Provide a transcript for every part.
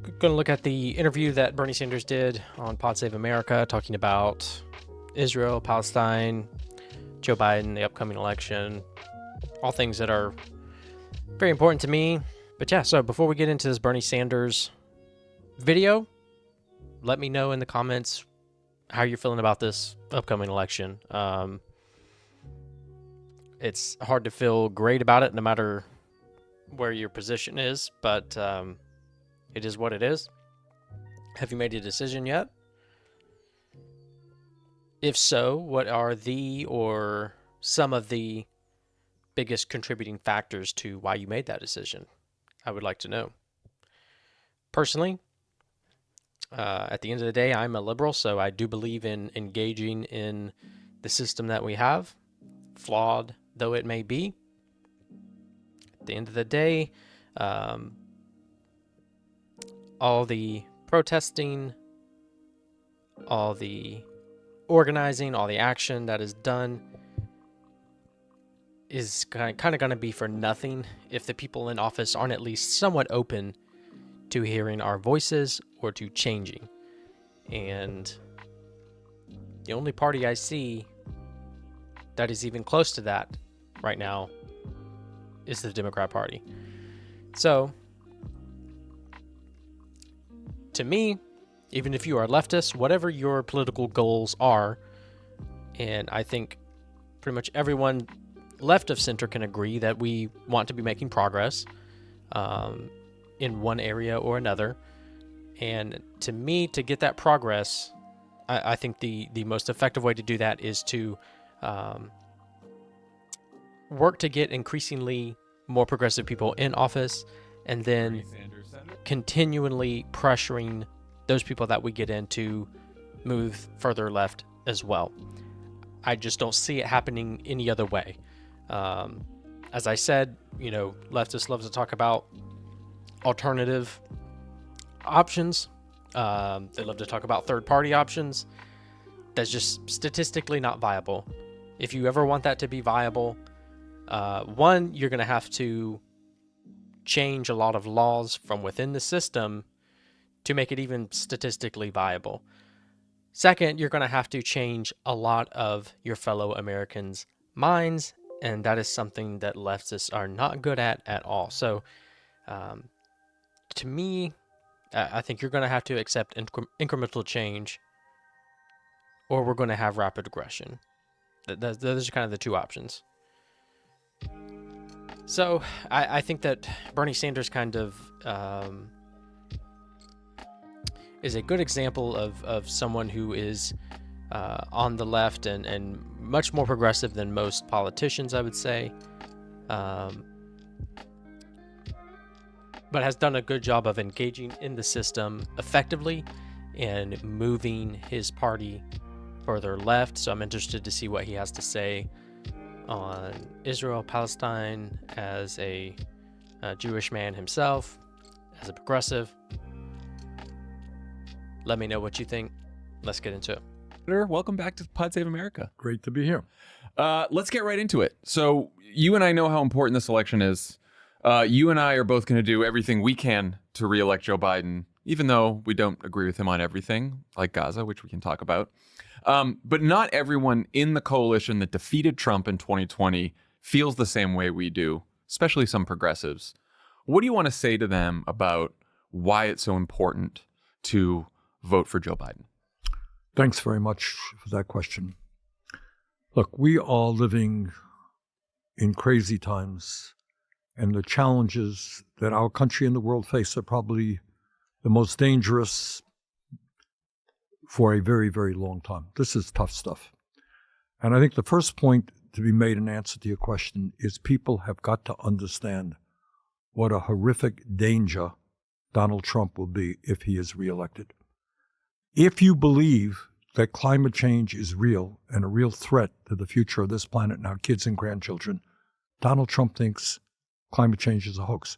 going to look at the interview that Bernie Sanders did on Pod Save America, talking about Israel, Palestine, Joe Biden, the upcoming election, all things that are very important to me. But yeah, so before we get into this Bernie Sanders video, let me know in the comments how you're feeling about this upcoming election. It's hard to feel great about it no matter where your position is, but it is what it is. Have you made a decision yet? If so, what are the or some of the biggest contributing factors to why you made that decision? I would like to know. Personally, at the end of the day, I'm a liberal, so I do believe in engaging in the system that we have, flawed though it may be. At the end of the day, all the protesting, all the organizing, all the action that is done is kind of going to be for nothing if the people in office aren't at least somewhat open to hearing our voices or to changing. And the only party I see that is even close to that right now is the Democrat Party. So, to me, even if you are leftist, whatever your political goals are, and I think pretty much everyone left of center can agree that we want to be making progress in one area or another. And to me, to get that progress, I think the most effective way to do that is to work to get increasingly more progressive people in office, and then continually pressuring those people that we get in to move further left as well. I just don't see it happening any other way. As I said, leftists love to talk about alternative options. They love to talk about third-party options. That's just statistically not viable. If you ever want that to be viable, one, you're going to have to change a lot of laws from within the system to make it even statistically viable. Second, you're going to have to change a lot of your fellow Americans' minds, and that is something that leftists are not good at all. So, to me, I think you're going to have to accept incremental change, or we're going to have rapid aggression. Those are kind of the two options. So I think that Bernie Sanders kind of is a good example of someone who is on the left and much more progressive than most politicians, I would say, but has done a good job of engaging in the system effectively and moving his party further left. So I'm interested to see what he has to say on Israel, Palestine, as a Jewish man himself, as a progressive. Let me know what you think. Let's get into it. Welcome back to Pod Save America. Great to be here. Let's get right into it. So you and I know how important this election is. You and I are both going to do everything we can to re-elect Joe Biden, even though we don't agree with him on everything, like Gaza, which we can talk about. But not everyone in the coalition that defeated Trump in 2020 feels the same way we do, especially some progressives. What do you want to say to them about why it's so important to vote for Joe Biden? Thanks very much for that question. Look, we are living in crazy times, and the challenges that our country and the world face are probably the most dangerous for a very, very long time. This is tough stuff. And I think the first point to be made in answer to your question is people have got to understand what a horrific danger Donald Trump will be if he is reelected. If you believe that climate change is real and a real threat to the future of this planet and our kids and grandchildren, Donald Trump thinks climate change is a hoax.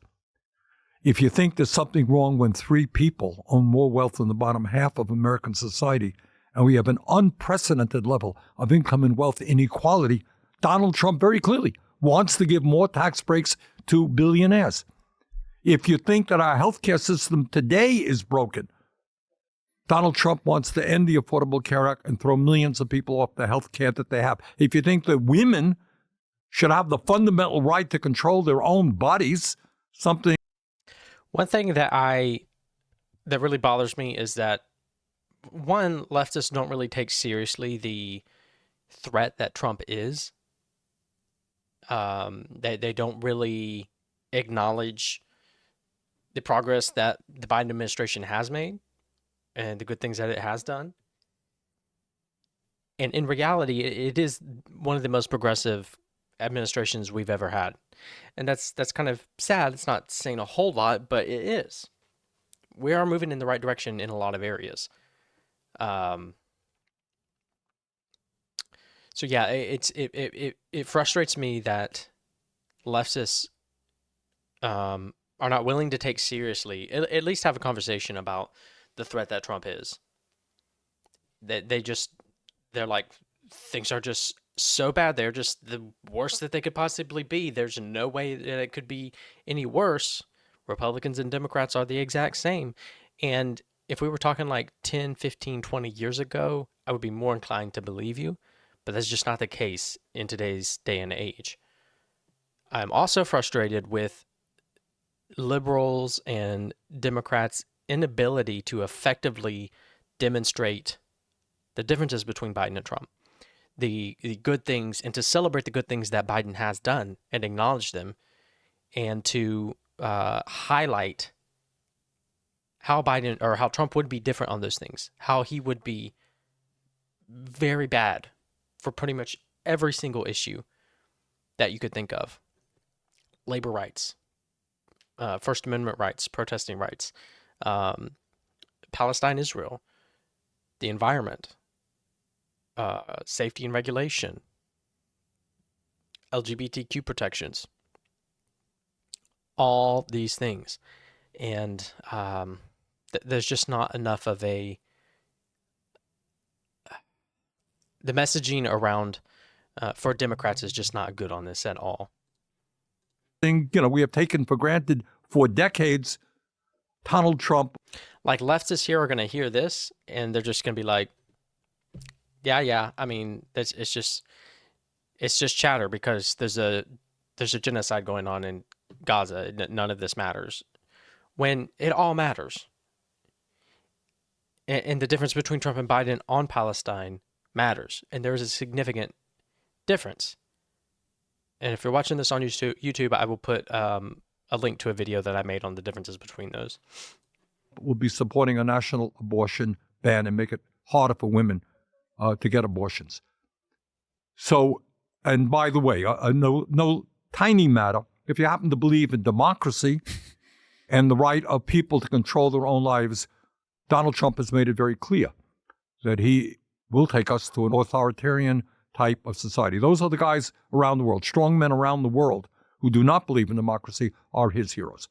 If you think there's something wrong when 3 people own more wealth than the bottom half of American society, and we have an unprecedented level of income and wealth inequality, Donald Trump very clearly wants to give more tax breaks to billionaires. If you think that our healthcare system today is broken, Donald Trump wants to end the Affordable Care Act and throw millions of people off the health care that they have. If you think that women should have the fundamental right to control their own bodies, something. One thing that really bothers me is that, one, leftists don't really take seriously the threat that Trump is. They don't really acknowledge the progress that the Biden administration has made and the good things that it has done. And in reality, it is one of the most progressive administrations we've ever had. And that's kind of sad. It's not saying a whole lot, but it is. We are moving in the right direction in a lot of areas. So yeah, it frustrates me that leftists are not willing to take seriously, at least have a conversation about the threat that Trump is. They're like, things are just so bad. They're just the worst that they could possibly be. There's no way that it could be any worse. Republicans and Democrats are the exact same. And if we were talking like 10, 15, 20 years ago, I would be more inclined to believe you. But that's just not the case in today's day and age. I'm also frustrated with liberals and Democrats' inability to effectively demonstrate the differences between Biden and Trump, the good things, and to celebrate the good things that Biden has done and acknowledge them, and to highlight how Trump would be different on those things, how he would be very bad for pretty much every single issue that you could think of. Labor rights, First Amendment rights, protesting rights, Palestine, Israel, the environment, safety and regulation, LGBTQ protections, all these things. And there's just not enough of the messaging around for Democrats is just not good on this at all. We have taken for granted for decades. Donald Trump. Like, leftists here are going to hear this and they're just going to be like, yeah. I mean, it's just chatter because there's a genocide going on in Gaza. None of this matters, when it all matters. And the difference between Trump and Biden on Palestine matters, and there is a significant difference. And if you're watching this on YouTube, I will put a link to a video that I made on the differences between those. Will be supporting a national abortion ban and make it harder for women to get abortions. So, and by the way, no tiny matter, if you happen to believe in democracy and the right of people to control their own lives, Donald Trump has made it very clear that he will take us to an authoritarian type of society. Those are the guys around the world, strong men around the world who do not believe in democracy are his heroes.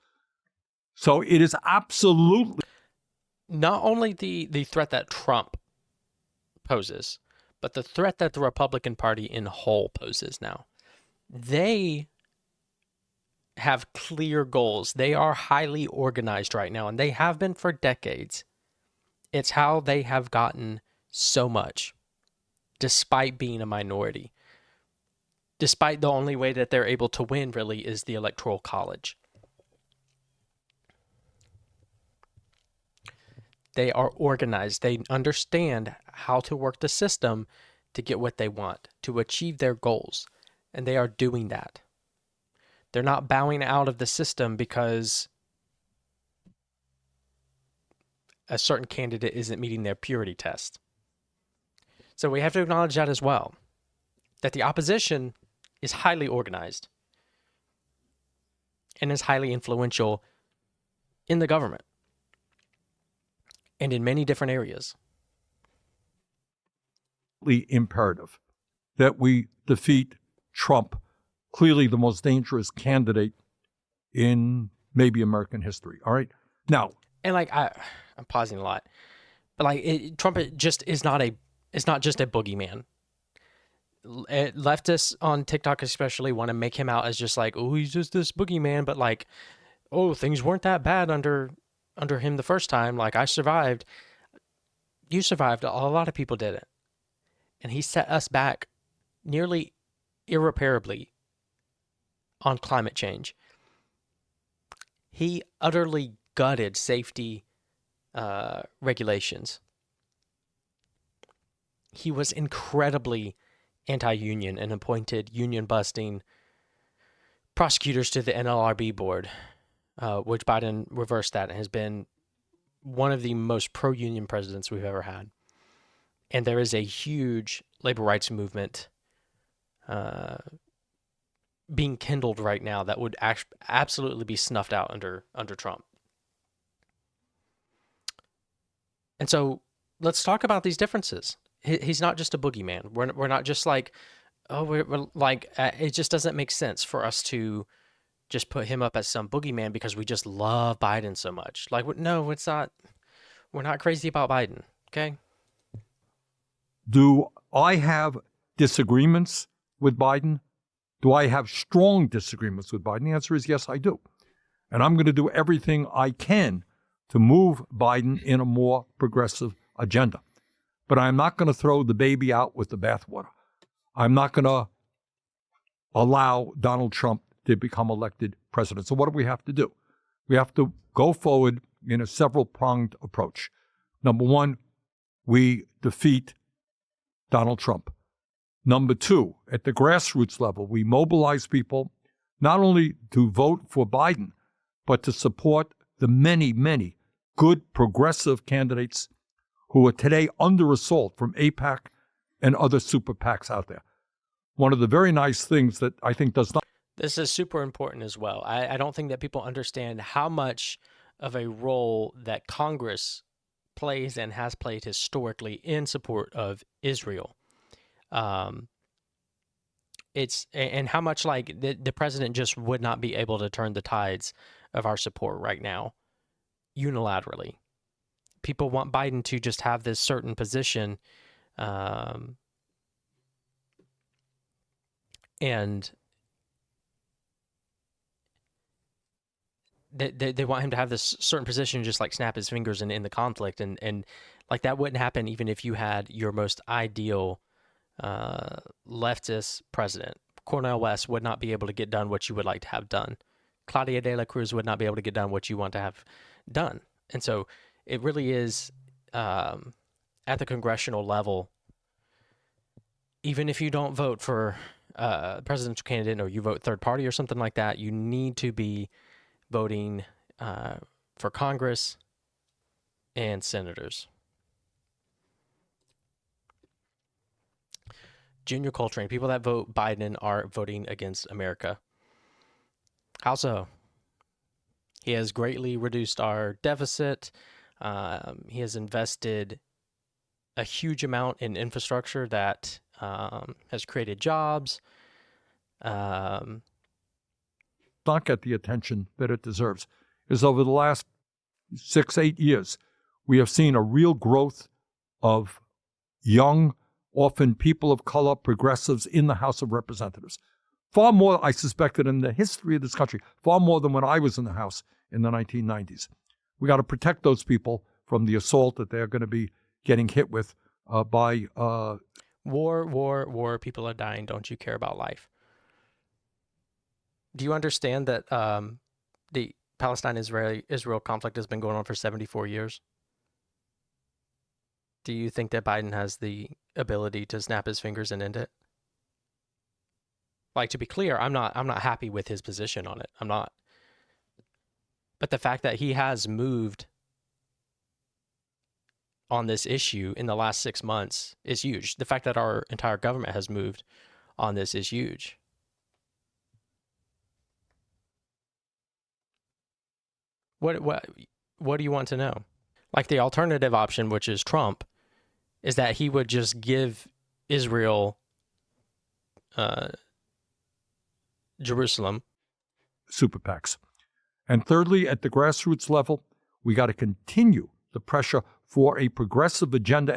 So it is absolutely not only the threat that Trump poses, but the threat that the Republican Party in whole poses now. They have clear goals. They are highly organized right now, and they have been for decades. It's how they have gotten so much, despite being a minority. Despite the only way that they're able to win, really, is the Electoral College. They are organized. They understand how to work the system to get what they want, to achieve their goals. And they are doing that. They're not bowing out of the system because a certain candidate isn't meeting their purity test. So we have to acknowledge that as well, that the opposition is highly organized and is highly influential in the government and in many different areas. Imperative that we defeat Trump, clearly the most dangerous candidate in maybe American history. All right. Now, and like I'm pausing a lot, but like Trump just is not just a boogeyman. Leftists on TikTok especially want to make him out as just like, oh, he's just this boogeyman, but like oh, things weren't that bad under him the first time. Like, I survived. You survived. A lot of people didn't. And he set us back nearly irreparably on climate change. He utterly gutted safety regulations. He was incredibly anti-union and appointed union-busting prosecutors to the NLRB board, which Biden reversed that and has been one of the most pro-union presidents we've ever had. And there is a huge labor rights movement being kindled right now that would absolutely be snuffed out under Trump. And so let's talk about these differences. He's not just a boogeyman. We're not just like, oh, we're like, it just doesn't make sense for us to just put him up as some boogeyman because we just love Biden so much. Like, no, it's not. We're not crazy about Biden, okay? Do I have disagreements with Biden? Do I have strong disagreements with Biden? The answer is yes, I do. And I'm going to do everything I can to move Biden in a more progressive agenda. But I'm not going to throw the baby out with the bathwater. I'm not going to allow Donald Trump to become elected president. So what do we have to do? We have to go forward in a several-pronged approach. Number one, we defeat Donald Trump. Number two, at the grassroots level, we mobilize people not only to vote for Biden, but to support the many, many good progressive candidates who are today under assault from AIPAC and other super PACs out there. One of the very nice things that I think does not... This is super important as well. I don't think that people understand how much of a role that Congress plays and has played historically in support of Israel. It's and how much like the president just would not be able to turn the tides of our support right now unilaterally. People want Biden to just have this certain position, and they want him to have this certain position, just like snap his fingers and end the conflict, and like that wouldn't happen even if you had your most ideal leftist president. Cornel West would not be able to get done what you would like to have done. Claudia de la Cruz would not be able to get done what you want to have done. And so it really is at the congressional level, even if you don't vote for a presidential candidate or you vote third party or something like that, you need to be voting for Congress and senators. Junior Coltrane, people that vote Biden are voting against America. How so? He has greatly reduced our deficit. He has invested a huge amount in infrastructure that has created jobs. not get the attention that it deserves is over the last 6-8 years, we have seen a real growth of young, often people of color, progressives in the House of Representatives. Far more, I suspected, in the history of this country, far more than when I was in the House in the 1990s. We got to protect those people from the assault that they're going to be getting hit with by... War. People are dying. Don't you care about life? Do you understand that the Palestine-Israel conflict has been going on for 74 years? Do you think that Biden has the ability to snap his fingers and end it? Like, to be clear, I'm not happy with his position on it. I'm not. But the fact that he has moved on this issue in the last 6 months is huge. The fact that our entire government has moved on this is huge. What do you want to know? Like, the alternative option, which is Trump, is that he would just give Israel Jerusalem. super PACs. And thirdly, at the grassroots level, we got to continue the pressure for a progressive agenda.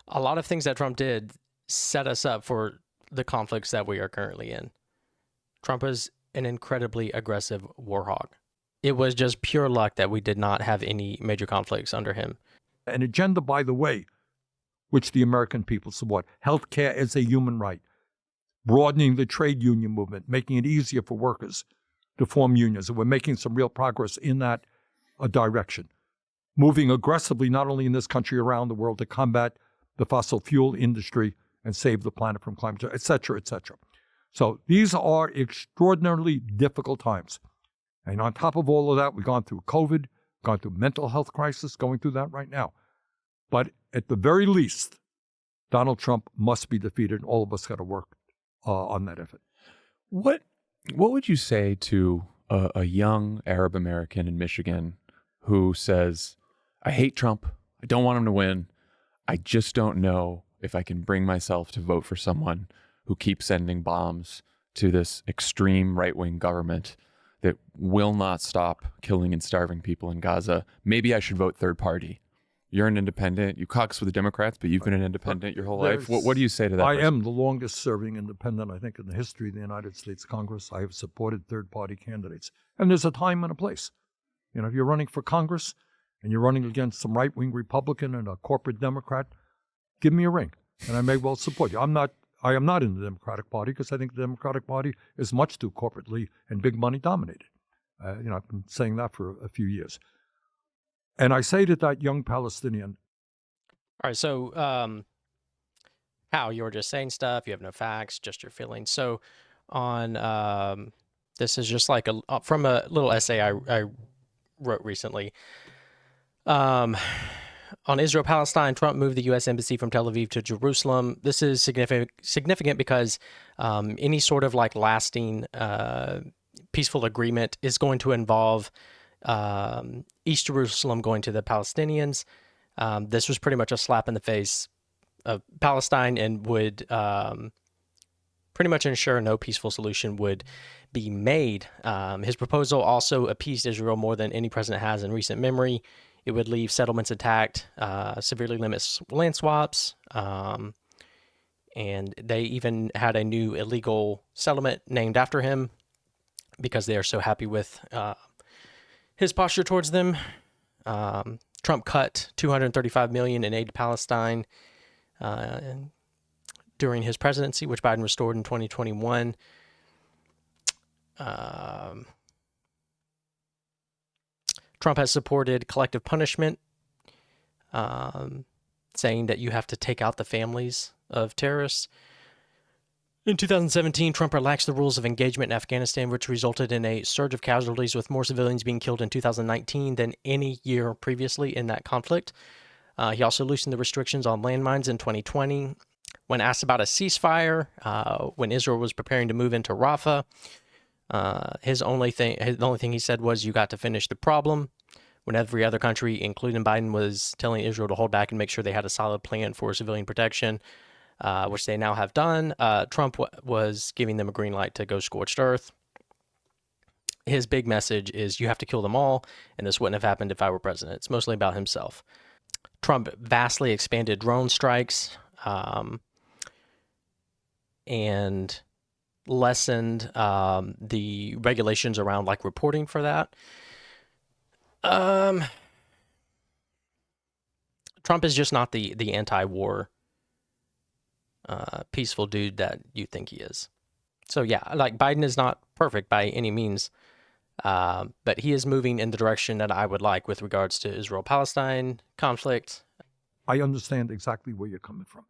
A lot of things that Trump did set us up for the conflicts that we are currently in. Trump has an incredibly aggressive war hawk. It was just pure luck that we did not have any major conflicts under him. An agenda, by the way, which the American people support. Healthcare as a human right. Broadening the trade union movement, making it easier for workers to form unions. And we're making some real progress in that direction. Moving aggressively, not only in this country, around the world, to combat the fossil fuel industry and save the planet from climate change, et cetera, et cetera. So these are extraordinarily difficult times. And on top of all of that, we've gone through COVID, gone through mental health crisis, going through that right now. But at the very least, Donald Trump must be defeated, and all of us got to work on that effort. What would you say to a young Arab American in Michigan who says, I hate Trump, I don't want him to win, I just don't know if I can bring myself to vote for someone who keeps sending bombs to this extreme right-wing government that will not stop killing and starving people in Gaza? Maybe I should vote third party. You're an independent. You caucus with the Democrats, but you've been an independent your whole life. What do you say to that? I person? am the longest serving independent, I think, in the history of the United States Congress. I have supported third-party candidates. And there's a time and a place. If you're running for Congress and you're running against some right-wing Republican and a corporate Democrat, give me a ring, and I may well support you. I am not in the Democratic Party because I think the Democratic Party is much too corporately and big money dominated. I've been saying that for a few years. And I say to that young Palestinian. All right, so Hal, you were just saying stuff. You have no facts, just your feelings. So on this is just like from a little essay I wrote recently. On Israel-Palestine, Trump moved the U.S. Embassy from Tel Aviv to Jerusalem. This is significant because any sort of like lasting peaceful agreement is going to involve East Jerusalem going to the Palestinians. This was pretty much a slap in the face of Palestine and would pretty much ensure no peaceful solution would be made. His proposal also appeased Israel more than any president has in recent memory. It would leave settlements intact, severely limits land swaps, and they even had a new illegal settlement named after him because they are so happy with his posture towards them. Trump cut $235 million in aid to Palestine during his presidency, which Biden restored in 2021. Trump has supported collective punishment, saying that you have to take out the families of terrorists. In 2017, Trump relaxed the rules of engagement in Afghanistan, which resulted in a surge of casualties, with more civilians being killed in 2019 than any year previously in that conflict. He also loosened the restrictions on landmines in 2020. When asked about a ceasefire, when Israel was preparing to move into Rafah, the only thing he said was, "You got to finish the problem." When every other country, including Biden, was telling Israel to hold back and make sure they had a solid plan for civilian protection, which they now have done, Trump was giving them a green light to go scorched earth. His big message is, you have to kill them all, and this wouldn't have happened if I were president. It's mostly about himself. Trump vastly expanded drone strikes and lessened the regulations around like reporting for that. Trump is just not the anti-war peaceful dude that you think he is. So yeah, like Biden is not perfect by any means, but he is moving in the direction that I would like with regards to Israel-Palestine conflict. I understand exactly where you're coming from.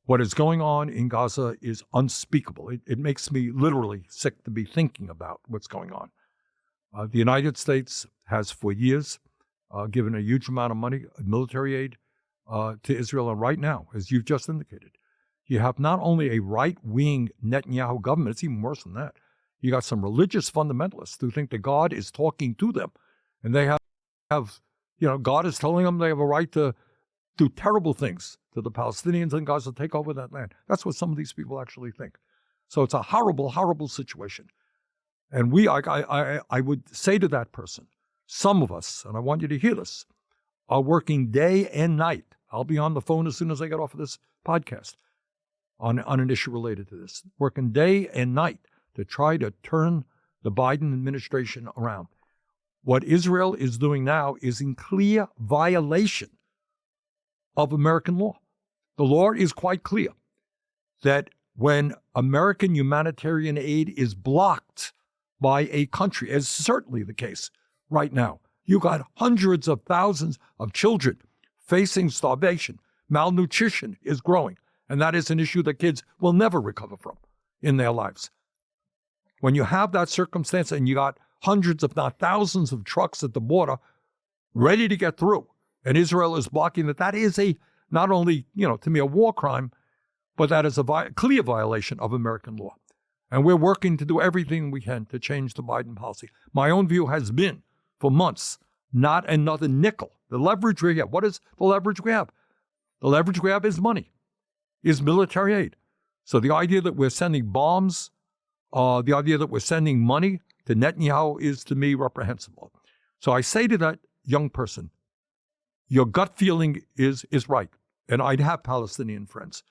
What is going on in Gaza is unspeakable. It makes me literally sick to be thinking about what's going on. The United States has for years given a huge amount of money, military aid, to Israel. And right now, as you've just indicated, you have not only a right-wing Netanyahu government, it's even worse than that. You got some religious fundamentalists who think that God is talking to them. And they have God is telling them they have a right to do terrible things to the Palestinians in Gaza, take over that land. That's what some of these people actually think. So it's a horrible, horrible situation. And I would say to that person, some of us, and I want you to hear this, are working day and night. I'll be on the phone as soon as I get off of this podcast on an issue related to this, working day and night to try to turn the Biden administration around. What Israel is doing now is in clear violation of American law. The law is quite clear that when American humanitarian aid is blocked by a country, as certainly the case right now, you got hundreds of thousands of children facing starvation. Malnutrition is growing, and that is an issue that kids will never recover from in their lives. When you have that circumstance and you got hundreds, if not thousands, of trucks at the border ready to get through, and Israel is blocking that, that is not only, to me, a war crime, but that is a clear violation of American law. And we're working to do everything we can to change the Biden policy. My own view has been, for months, not another nickel. The leverage we have. What is the leverage we have? The leverage we have is money, is military aid. So the idea that we're sending bombs, the idea that we're sending money to Netanyahu is, to me, reprehensible. So I say to that young person, your gut feeling is right. And I'd have Palestinian friends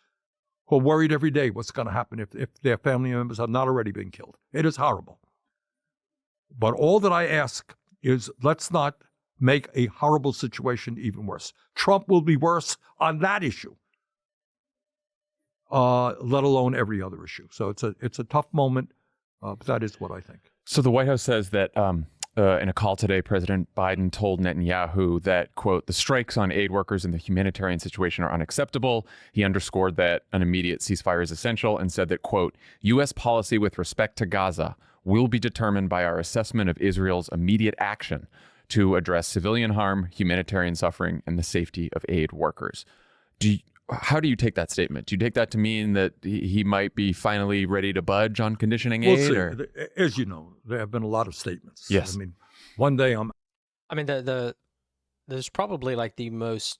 who are worried every day what's going to happen if their family members have not already been killed. It is horrible. But all that I ask is, let's not make a horrible situation even worse. Trump will be worse on that issue, let alone every other issue. So it's a tough moment, but that is what I think. So the White House says that in a call today, President Biden told Netanyahu that, quote, the strikes on aid workers in the humanitarian situation are unacceptable. He underscored that an immediate ceasefire is essential and said that, quote, U.S. policy with respect to Gaza will be determined by our assessment of Israel's immediate action to address civilian harm, humanitarian suffering, and the safety of aid workers. How do you take that statement? Do you take that to mean that he might be finally ready to budge on conditioning aid? We'll see. Or? As you know, there have been a lot of statements. Yes. I mean, one day there's probably like the most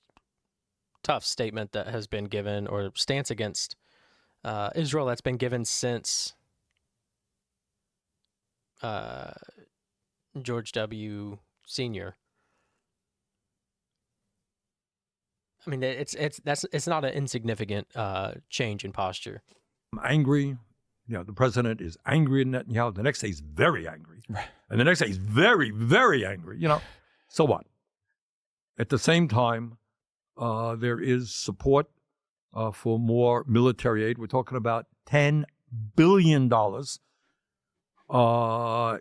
tough statement that has been given, or stance against Israel that's been given since George W. Sr. I mean, it's not an insignificant change in posture. I'm angry. The president is angry at Netanyahu. The next day he's very angry. Right. And the next day he's very, very angry. So what? At the same time, there is support for more military aid. We're talking about $10 billion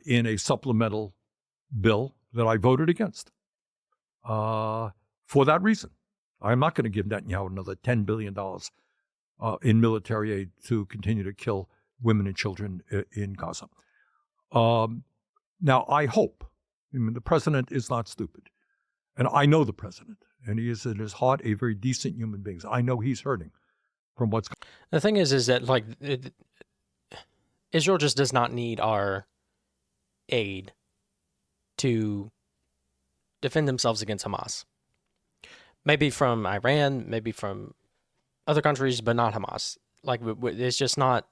in a supplemental bill that I voted against for that reason. I'm not going to give Netanyahu another $10 billion in military aid to continue to kill women and children in Gaza. Now, I hope, the president is not stupid. And I know the president, and he is at his heart a very decent human being. I know he's hurting from what's going on. The thing is that Israel just does not need our aid to defend themselves against Hamas. Maybe from Iran, maybe from other countries, but not Hamas. It's just not,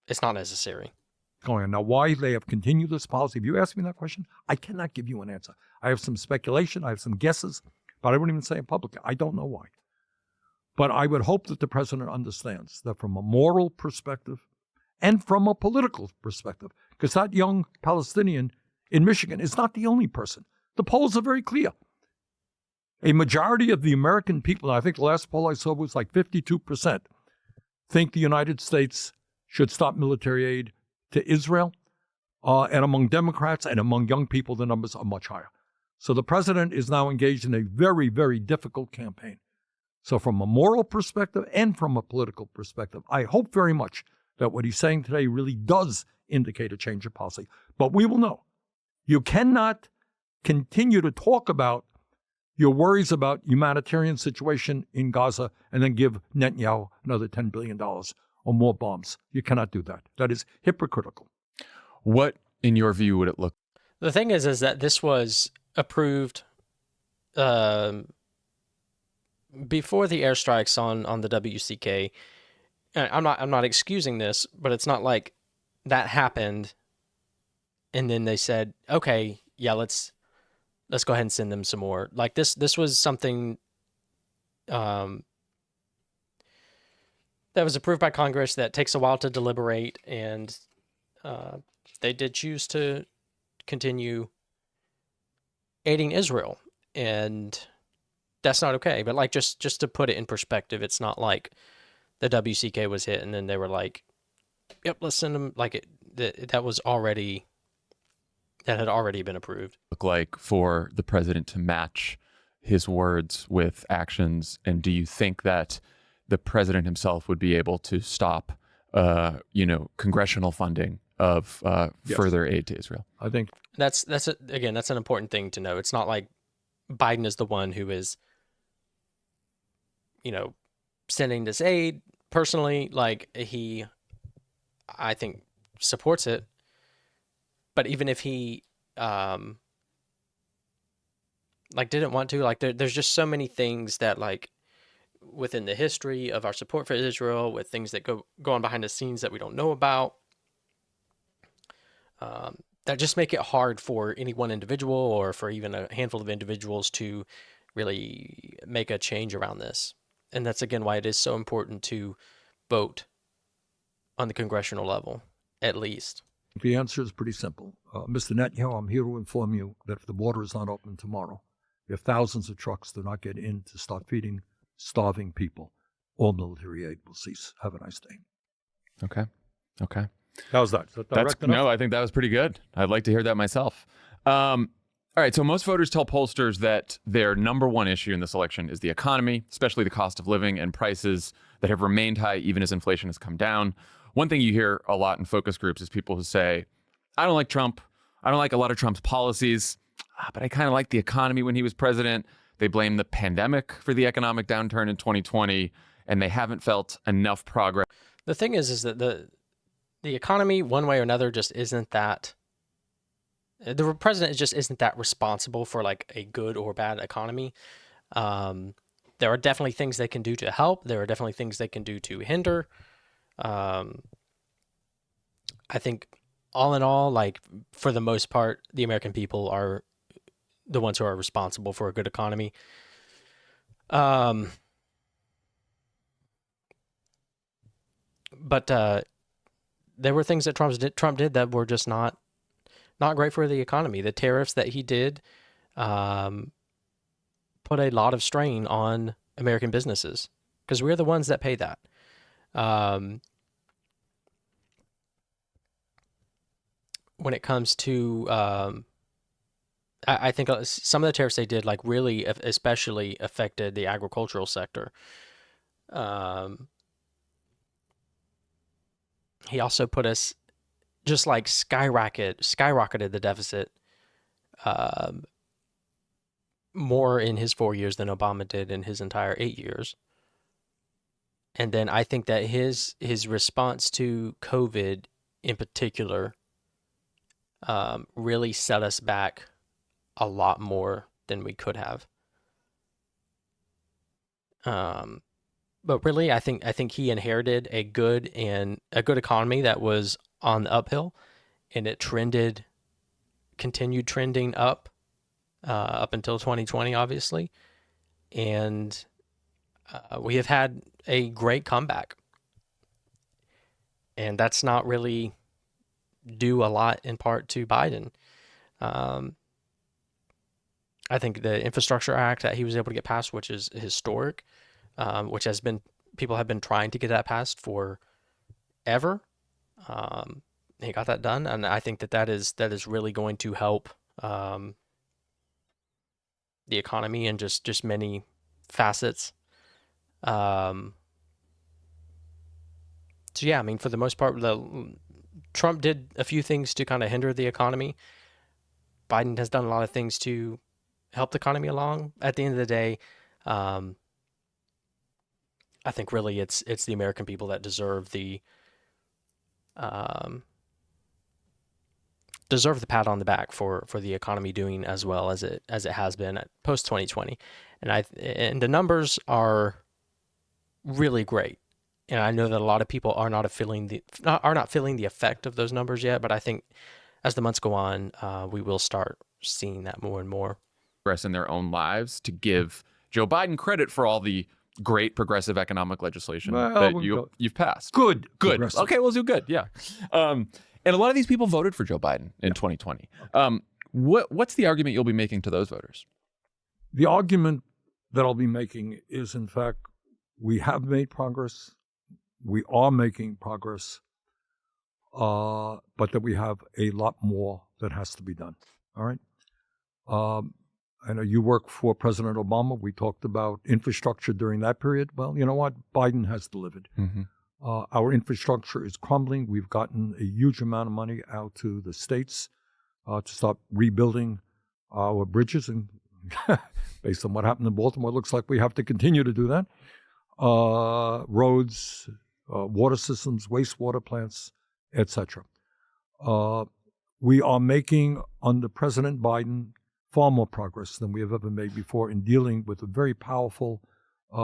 it's not necessary. Going on. Now, why they have continued this policy, if you ask me that question, I cannot give you an answer. I have some speculation, I have some guesses, but I wouldn't even say it publicly. I don't know why. But I would hope that the president understands that from a moral perspective and from a political perspective, because that young Palestinian in Michigan is not the only person. The polls are very clear. A majority of the American people, I think the last poll I saw was like 52%, think the United States should stop military aid to Israel. And among Democrats and among young people, the numbers are much higher. So the president is now engaged in a very, very difficult campaign. So from a moral perspective and from a political perspective, I hope very much that what he's saying today really does indicate a change of policy. But we will know. You cannot continue to talk about your worries about humanitarian situation in Gaza and then give Netanyahu another $10 billion or more bombs. You cannot do that. That is hypocritical. What, in your view, would it look? The thing is that this was approved before the airstrikes on the WCK. I'm not excusing this, but it's not like that happened and then they said, okay, yeah, let's go ahead and send them some more. Like this was something that was approved by Congress that takes a while to deliberate, and they did choose to continue aiding Israel, and that's not okay. But like just to put it in perspective, it's not like the WCK was hit and then they were like, "Yep, let's send them." Like that was already that had already been approved. Look like for the president to match his words with actions, and do you think that the president himself would be able to stop, congressional funding of Yes. further aid to Israel? I think Again, that's an important thing to know. It's not like Biden is the one who is, sending this aid personally. Like I think, supports it. But even if he, didn't want to, there's just so many things that, like, within the history of our support for Israel, with things that go on behind the scenes that we don't know about, that just make it hard for any one individual or for even a handful of individuals to really make a change around this. And that's, again, why it is so important to vote on the congressional level, at least. the answer is pretty simple. Mr. Netanyahu, I'm here to inform you that if the border is not open tomorrow, if thousands of trucks do not get in to start feeding starving people, all military aid will cease. Have a nice day. Okay. How's that? Is that direct enough? No, I think that was pretty good. I'd like to hear that myself. All right, so most voters tell pollsters that their number one issue in this election is the economy, especially the cost of living and prices that have remained high even as inflation has come down. One thing you hear a lot in focus groups is people who say, I don't like Trump. I don't like a lot of Trump's policies, but I kind of like the economy when he was president. They blame the pandemic for the economic downturn in 2020, and they haven't felt enough progress. The thing is that the economy, one way or another, just isn't that. The president just isn't that responsible for like a good or bad economy. There are definitely things they can do to help. There are definitely things they can do to hinder. I think all in all, like, for the most part, the American people are the ones who are responsible for a good economy. But there were things that Trump did that were just not great for the economy. The tariffs that he did put a lot of strain on American businesses because we're the ones that pay that. When it comes to, I think some of the tariffs they did, like, really especially affected the agricultural sector. He also put us just like skyrocketed the deficit more in his 4 years than Obama did in his entire 8 years. And then I think that his response to COVID in particular really set us back a lot more than we could have. But really, I think he inherited a good economy that was on the uphill, and it continued trending up until 2020, obviously. And we have had a great comeback. And that's not really due a lot in part to Biden. I think the Infrastructure Act that he was able to get passed, which is historic, which people have been trying to get that passed for ever. He got that done, and I think that is really going to help the economy in just many facets. So yeah, I mean, for the most part, Trump did a few things to kind of hinder the economy. Biden has done a lot of things to help the economy along. At the end of the day, I think really it's the American people that deserve the pat on the back for the economy doing as well as it has been at post 2020, and the numbers are really great. And I know that a lot of people are not feeling the effect of those numbers yet, but I think as the months go on, we will start seeing that more and more. In their own lives to give Joe Biden credit for all the great progressive economic legislation Well, that we'll go- you've passed. Good. Good. progressive. Okay, we'll do good. Yeah. And a lot of these people voted for Joe Biden in 2020. What's the argument you'll be making to those voters? The argument that I'll be making is, in fact, we have made progress. We are making progress, but that we have a lot more that has to be done. All right. I know you work for President Obama. We talked about infrastructure during that period. Well, you know what? Biden has delivered. Mm-hmm. Our infrastructure is crumbling. We've gotten a huge amount of money out to the states to start rebuilding our bridges. And based on what happened in Baltimore, it looks like we have to continue to do that. Roads, water systems, wastewater plants, etc. We are making, under President Biden, far more progress than we have ever made before in dealing with a very powerful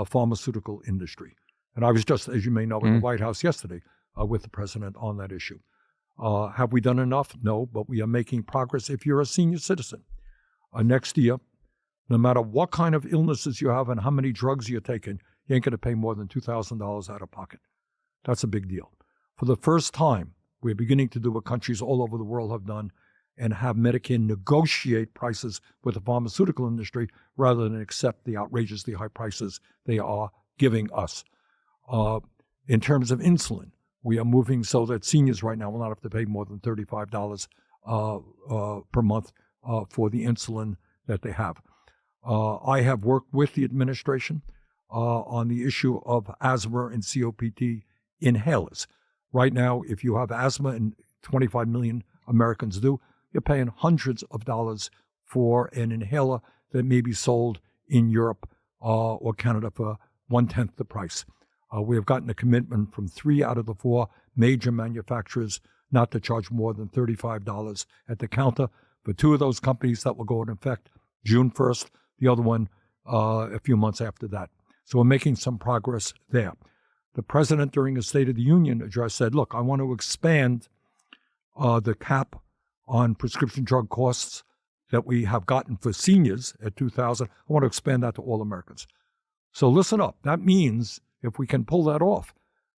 pharmaceutical industry. And I was just, as you may know, in the White House yesterday with the president on that issue. Have we done enough? No, but we are making progress. If you're a senior citizen, next year, no matter what kind of illnesses you have and how many drugs you're taking, you ain't going to pay more than $2,000 out of pocket. That's a big deal. For the first time, we're beginning to do what countries all over the world have done and have Medicare negotiate prices with the pharmaceutical industry rather than accept the outrageously high prices they are giving us. In terms of insulin, we are moving so that seniors right now will not have to pay more than $35 per month for the insulin that they have. I have worked with the administration on the issue of asthma and COPD inhalers. Right now, if you have asthma, and 25 million Americans do, you're paying hundreds of dollars for an inhaler that may be sold in Europe or Canada for 1/10 the price. We have gotten a commitment from 3 out of the 4 major manufacturers not to charge more than $35 at the counter. For 2 of those companies, that will go into effect June 1st, the other one a few months after that. So we're making some progress there. The president, during his State of the Union address, said, look, I want to expand the cap on prescription drug costs that we have gotten for seniors at $2,000. I want to expand that to all Americans. So listen up. That means if we can pull that off,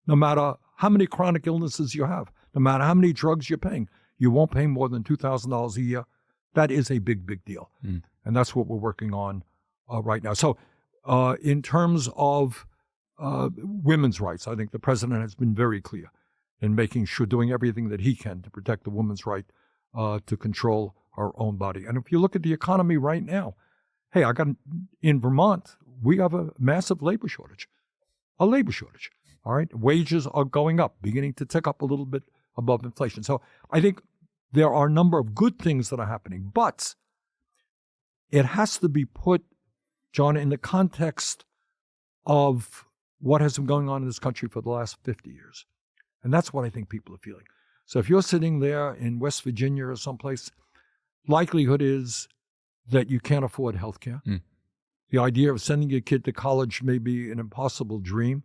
no matter how many chronic illnesses you have, no matter how many drugs you're paying, you won't pay more than $2,000 a year. That is a big, big deal. And that's what we're working on right now. So in terms of women's rights, I think the president has been very clear in making sure, doing everything that he can to protect the woman's right to control our own body. And if you look at the economy right now, hey, in Vermont, we have a massive labor shortage. All right. Wages are going up, beginning to tick up a little bit above inflation. So I think there are a number of good things that are happening, but it has to be put, John, in the context of what has been going on in this country for the last 50 years. And that's what I think people are feeling. So if you're sitting there in West Virginia or someplace, likelihood is that you can't afford health care. The idea of sending your kid to college may be an impossible dream.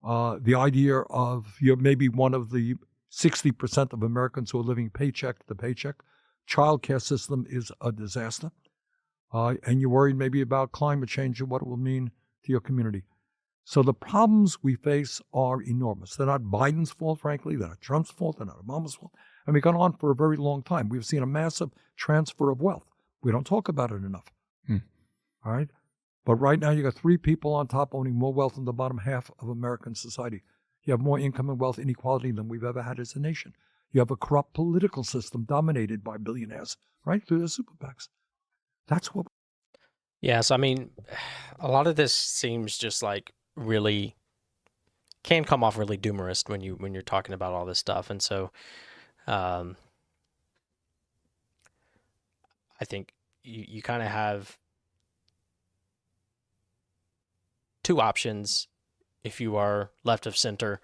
The idea of you're maybe one of the 60% of Americans who are living paycheck to paycheck. Child care system is a disaster. And you're worried maybe about climate change and what it will mean to your community. So the problems we face are enormous. They're not Biden's fault, frankly. They're not Trump's fault. They're not Obama's fault. And we've gone on for a very long time. We've seen a massive transfer of wealth. We don't talk about it enough. All right? But right now, you got 3 people on top owning more wealth than the bottom half of American society. You have more income and wealth inequality than we've ever had as a nation. You have a corrupt political system dominated by billionaires, right, through the super PACs. That's what. Yes, I mean, a lot of this seems just like really can come off really doomerist when you're talking about all this stuff, and so I think you kind of have 2 options if you are left of center.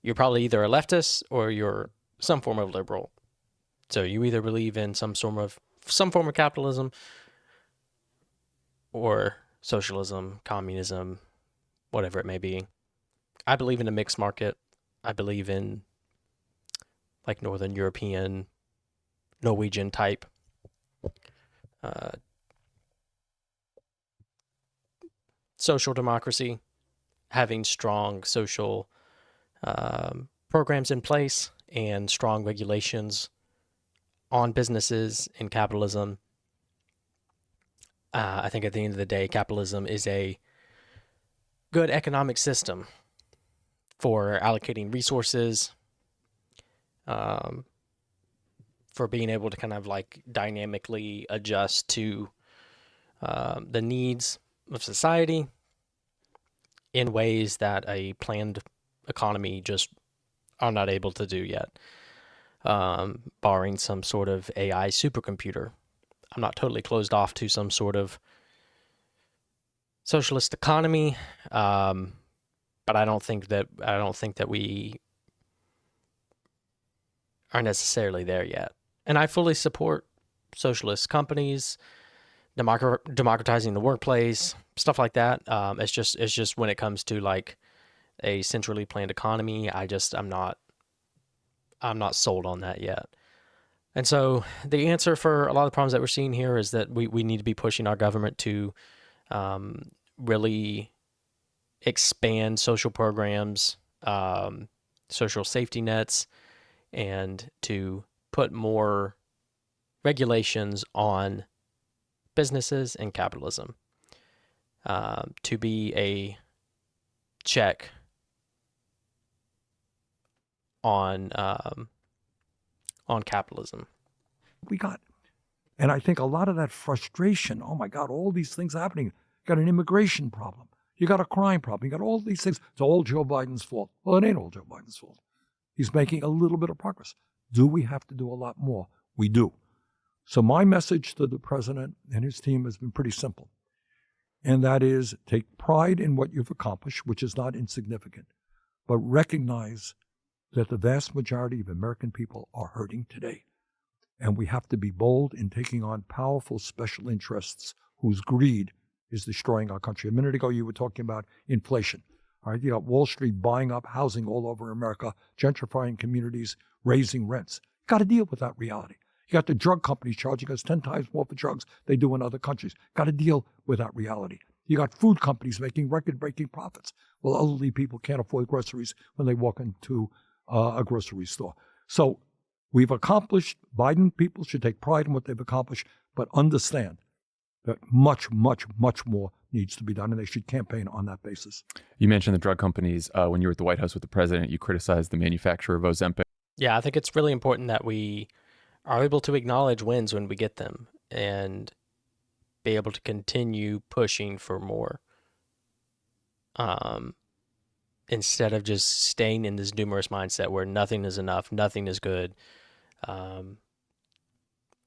You're probably either a leftist or you're some form of liberal. So you either believe in some form of capitalism or socialism, communism, whatever it may be. I believe in a mixed market. I believe in like Northern European, Norwegian type social democracy, having strong social programs in place and strong regulations on businesses and capitalism. I think at the end of the day, capitalism is a good economic system for allocating resources, um, for being able to kind of like dynamically adjust to the needs of society in ways that a planned economy just are not able to do yet, barring some sort of AI supercomputer. I'm not totally closed off to some sort of socialist economy, but I don't think that we are necessarily there yet. And I fully support socialist companies, democratizing the workplace, stuff like that. It's just when it comes to like a centrally planned economy, I'm not sold on that yet. And so the answer for a lot of the problems that we're seeing here is that we need to be pushing our government to really expand social programs, social safety nets, and to put more regulations on businesses and capitalism, to be a check on capitalism. We got. And I think a lot of that frustration, oh my God, all these things happening. You got an immigration problem. You got a crime problem. You got all these things. It's all Joe Biden's fault. Well, it ain't all Joe Biden's fault. He's making a little bit of progress. Do we have to do a lot more? We do. So my message to the president and his team has been pretty simple. And that is, take pride in what you've accomplished, which is not insignificant, but recognize that the vast majority of American people are hurting today. And we have to be bold in taking on powerful special interests whose greed is destroying our country. A minute ago, you were talking about inflation. All right, you got Wall Street buying up housing all over America, gentrifying communities, raising rents. You got to deal with that reality. You got the drug companies charging us 10 times more for drugs they do in other countries. Got to deal with that reality. You got food companies making record-breaking profits. Well, elderly people can't afford groceries when they walk into a grocery store. So we've accomplished, Biden people should take pride in what they've accomplished, but understand that much, much, much more needs to be done, and they should campaign on that basis. You mentioned the drug companies. When you were at the White House with the president, you criticized the manufacturer of Ozempic. Yeah, I think it's really important that we are able to acknowledge wins when we get them and be able to continue pushing for more, instead of just staying in this numerous mindset where nothing is enough, nothing is good.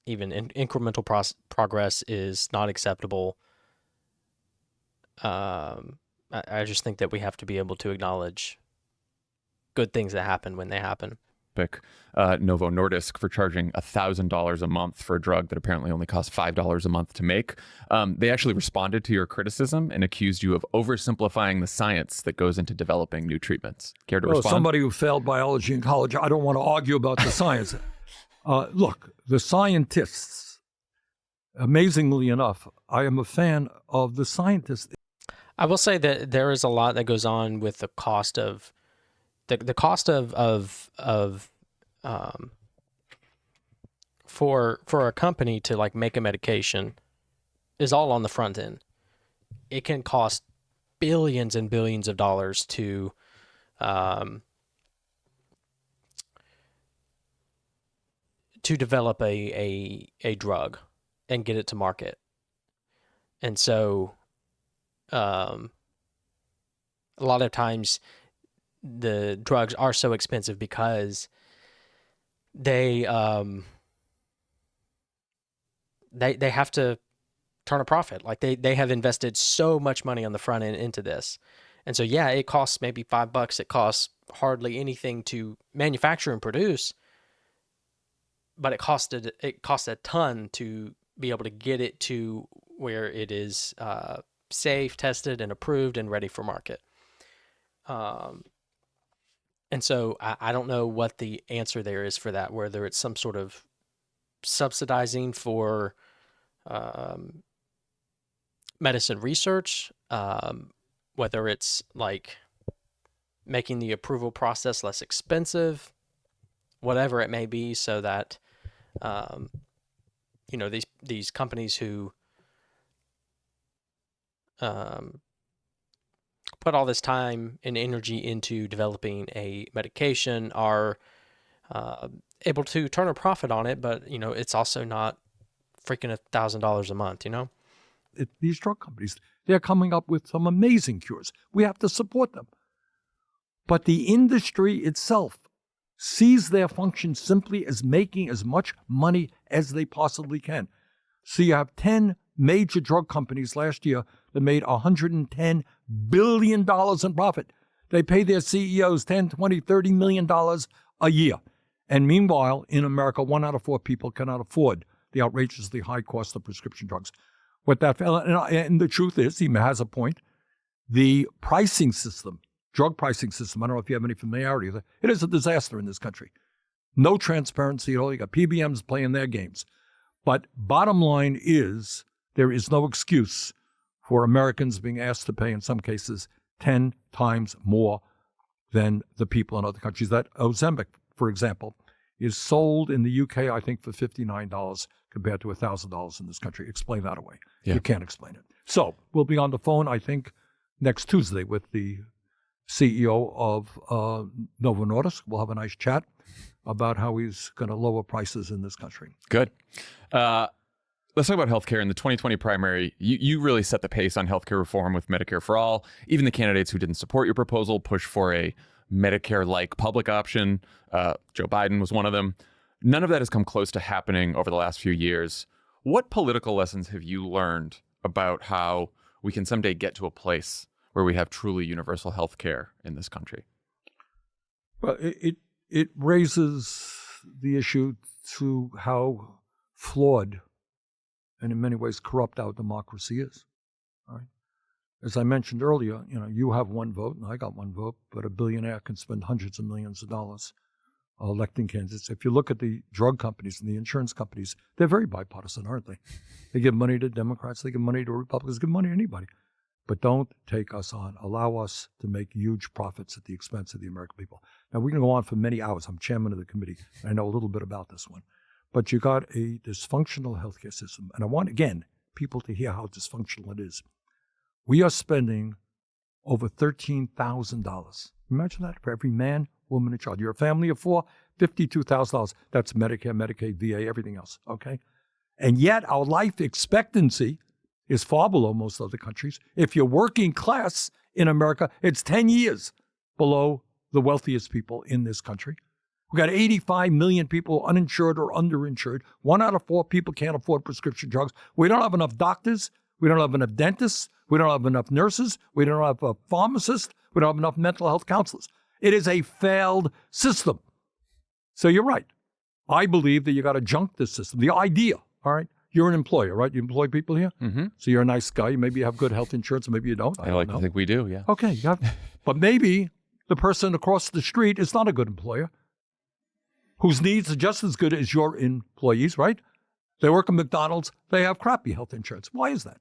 Even incremental progress is not acceptable. I just think that we have to be able to acknowledge good things that happen when they happen. Novo Nordisk for charging $1,000 a month for a drug that apparently only costs $5 a month to make. They actually responded to your criticism and accused you of oversimplifying the science that goes into developing new treatments. Care to respond? Somebody who failed biology in college, I don't want to argue about the science. Look, the scientists, amazingly enough, I am a fan of the scientists. I will say that there is a lot that goes on with the cost of the cost of for a company to like make a medication is all on the front end. It can cost billions and billions of dollars to develop a drug and get it to market. And so a lot of times the drugs are so expensive because they have to turn a profit. Like they have invested so much money on the front end into this. And so yeah, it costs maybe $5. It costs hardly anything to manufacture and produce, but it costs a ton to be able to get it to where it is safe, tested, and approved and ready for market. And so I don't know what the answer there is for that, whether it's some sort of subsidizing for medicine research, whether it's like making the approval process less expensive, whatever it may be, so that these companies who um, put all this time and energy into developing a medication are able to turn a profit on it, but it's also not freaking $1,000 a month. These drug companies, they're coming up with some amazing cures. We have to support them. But the industry itself sees their function simply as making as much money as they possibly can. So you have 10 major drug companies last year that made $110 billion in profit. They pay their CEOs $10, $20, $30 million a year. And meanwhile, in America, 1 out of 4 people cannot afford the outrageously high cost of prescription drugs. What that and the truth is, he has a point, the pricing system, drug pricing system, I don't know if you have any familiarity with it, it is a disaster in this country. No transparency at all. You got PBMs playing their games. But bottom line is, there is no excuse for Americans being asked to pay, in some cases, 10 times more than the people in other countries. That Ozempic, for example, is sold in the UK, I think, for $59 compared to $1,000 in this country. Explain that away. Yeah. You can't explain it. So we'll be on the phone, I think, next Tuesday with the CEO of Novo Nordisk. We'll have a nice chat about how he's going to lower prices in this country. Good. Let's talk about healthcare. In the 2020 primary, you really set the pace on healthcare reform with Medicare for All. Even the candidates who didn't support your proposal pushed for a Medicare-like public option. Joe Biden was one of them. None of that has come close to happening over the last few years. What political lessons have you learned about how we can someday get to a place where we have truly universal health care in this country? Well, it raises the issue to how flawed and in many ways corrupt our democracy is. All right? As I mentioned earlier, you have one vote and I got one vote, but a billionaire can spend hundreds of millions of dollars electing candidates. If you look at the drug companies and the insurance companies, they're very bipartisan, aren't they? They give money to Democrats, they give money to Republicans, they give money to anybody. But don't take us on. Allow us to make huge profits at the expense of the American people. Now, we can go on for many hours. I'm chairman of the committee. I know a little bit about this one. But you got a dysfunctional healthcare system. And I want, again, people to hear how dysfunctional it is. We are spending over $13,000. Imagine that for every man, woman, and child. You're a family of 4, $52,000. That's Medicare, Medicaid, VA, everything else, okay? And yet our life expectancy is far below most other countries. If you're working class in America, it's 10 years below the wealthiest people in this country. We've got 85 million people uninsured or underinsured. 1 out of 4 people can't afford prescription drugs. We don't have enough doctors. We don't have enough dentists. We don't have enough nurses. We don't have a pharmacist. We don't have enough mental health counselors. It is a failed system. So you're right. I believe that you got to junk this system. The idea, all right? You're an employer, right? You employ people here? Mm-hmm. So you're a nice guy. Maybe you have good health insurance, or maybe you don't. I like to think we do, yeah. Okay. You have, but maybe the person across the street is not a good employer, whose needs are just as good as your employees, right? They work at McDonald's. They have crappy health insurance. Why is that?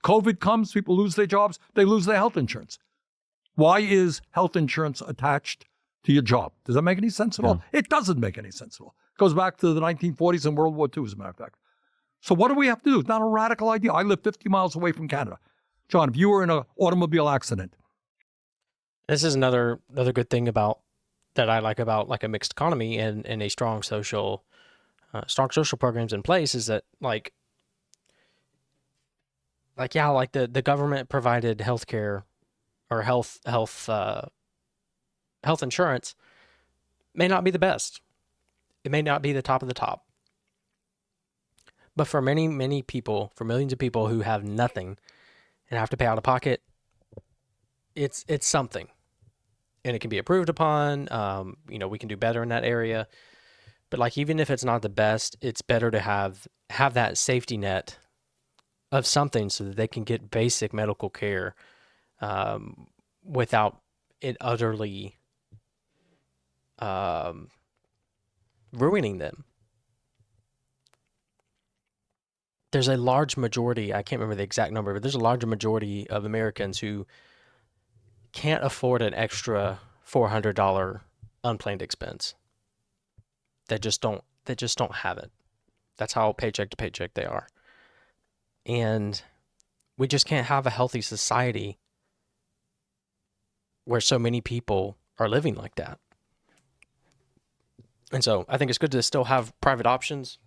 COVID comes, people lose their jobs. They lose their health insurance. Why is health insurance attached to your job? Does that make any sense at all? It doesn't make any sense at all. It goes back to the 1940s and World War II, as a matter of fact. So what do we have to do? It's not a radical idea. I live 50 miles away from Canada. John, if you were in an automobile accident. This is another good thing about that I like about like a mixed economy and a strong social programs in place is that like the government provided healthcare or health insurance may not be the best. It may not be the top of the top. But for many, many people, for millions of people who have nothing and have to pay out of pocket, it's something. And it can be improved upon. We can do better in that area. But like even if it's not the best, it's better to have that safety net of something so that they can get basic medical care without it utterly ruining them. there's a large majority, I can't remember the exact number, but there's a large majority of Americans who can't afford an extra $400 unplanned expense. They just don't have it. That's how paycheck to paycheck they are. And we just can't have a healthy society where so many people are living like that. And so I think it's good to still have private options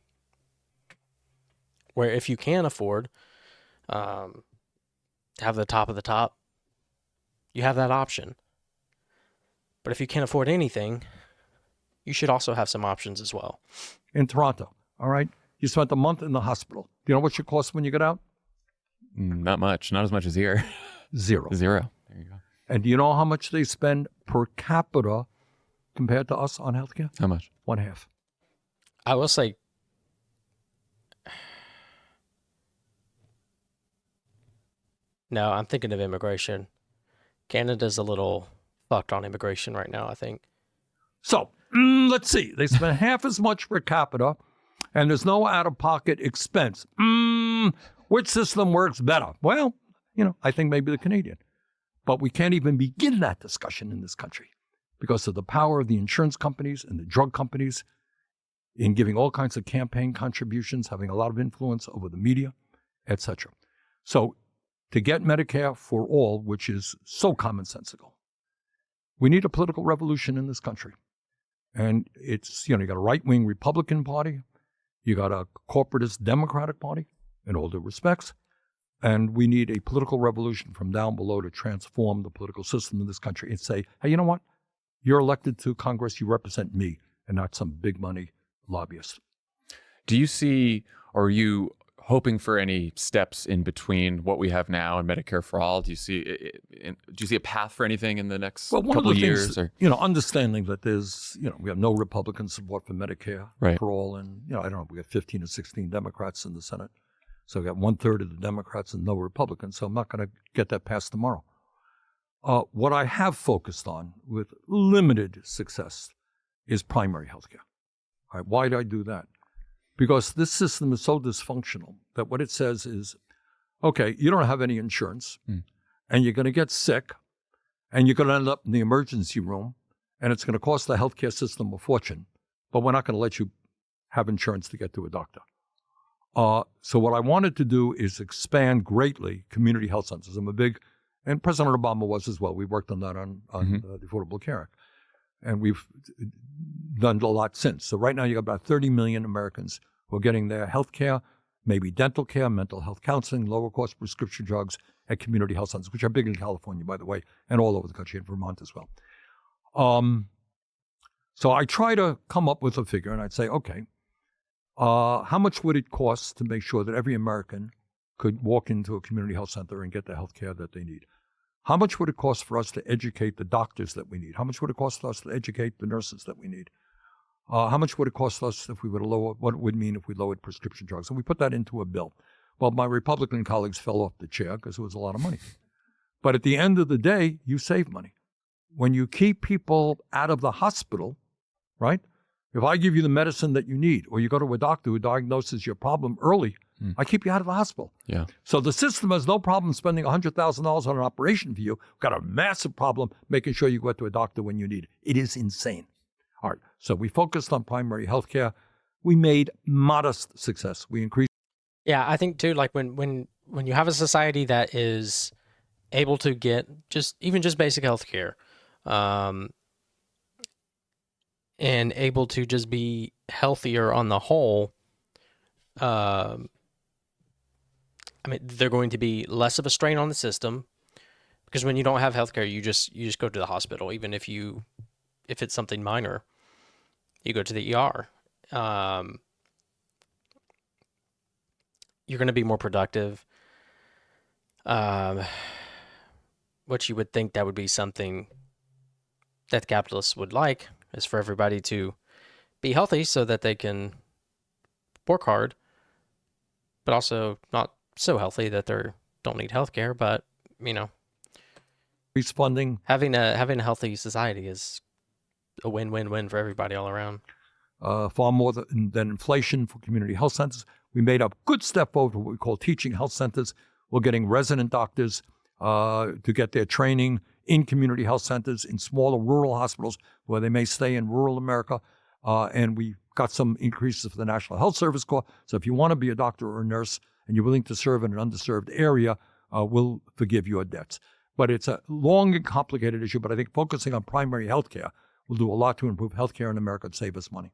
where if you can afford to have the top of the top, you have that option. But if you can't afford anything, you should also have some options as well. In Toronto, all right? You spent a month in the hospital. Do you know what your cost when you get out? Not much. Not as much as here. Zero. Zero. There you go. And do you know how much they spend per capita compared to us on healthcare? How much? 1/2. I will say, no, I'm thinking of immigration. Canada's a little fucked on immigration right now, I think. So let's see. They spend half as much per capita, and there's no out-of-pocket expense. Which system works better? Well, I think maybe the Canadian. But we can't even begin that discussion in this country because of the power of the insurance companies and the drug companies in giving all kinds of campaign contributions, having a lot of influence over the media, etc. So to get Medicare for all, which is so commonsensical, we need a political revolution in this country. And it's, you got a right-wing Republican Party, you got a corporatist Democratic Party, in all due respects, and we need a political revolution from down below to transform the political system in this country and say, hey, you know what? You're elected to Congress, you represent me, and not some big money lobbyist. Do you see, or are you hoping for any steps in between what we have now and Medicare for all? Do you see a path for anything in the next couple of years? Things, understanding that there's, we have no Republican support for Medicare for all, and I don't know, we got 15 or 16 Democrats in the Senate, so we got 1/3 of the Democrats and no Republicans. So I'm not going to get that passed tomorrow. What I have focused on with limited success is primary health care. All right, why do I do that? Because this system is so dysfunctional that what it says is, okay, you don't have any insurance, and you're going to get sick, and you're going to end up in the emergency room, and it's going to cost the healthcare system a fortune, but we're not going to let you have insurance to get to a doctor. So what I wanted to do is expand greatly community health centers. I'm a big, and President Obama was as well. We worked on that on the Affordable Care Act. And we've done a lot since. So right now you got about 30 million Americans who are getting their health care, maybe dental care, mental health counseling, lower cost prescription drugs at community health centers, which are big in California, by the way, and all over the country, and Vermont as well. So I try to come up with a figure, and I'd say, okay, how much would it cost to make sure that every American could walk into a community health center and get the health care that they need? How much would it cost for us to educate the doctors that we need? How much would it cost us to educate the nurses that we need? How much would it cost us if we were to lower, what it would mean if we lowered prescription drugs? And we put that into a bill. Well, my Republican colleagues fell off the chair because it was a lot of money. But at the end of the day, you save money. When you keep people out of the hospital, right? If I give you the medicine that you need, or you go to a doctor who diagnoses your problem early, I keep you out of the hospital. Yeah. So the system has no problem spending $100,000 on an operation for you. We've got a massive problem making sure you go to a doctor when you need it. It is insane. All right. So we focused on primary health care. We made modest success. We increased. Yeah, I think too, like when you have a society that is able to get just basic health care, and able to just be healthier on the whole, I mean, they're going to be less of a strain on the system, because when you don't have healthcare, you just go to the hospital. Even if it's something minor, you go to the ER. You're going to be more productive. What you would think that would be something that the capitalists would like is for everybody to be healthy so that they can work hard, but also not so healthy that they don't need health care. But, funding. Having a healthy society is a win-win-win for everybody all around. Far more than inflation for community health centers. We made a good step forward to what we call teaching health centers. We're getting resident doctors to get their training in community health centers, in smaller rural hospitals where they may stay in rural America. And we got some increases for the National Health Service Corps. So if you want to be a doctor or a nurse and you're willing to serve in an underserved area, we'll forgive your debts. But it's a long and complicated issue, but I think focusing on primary health care will do a lot to improve health care in America and save us money.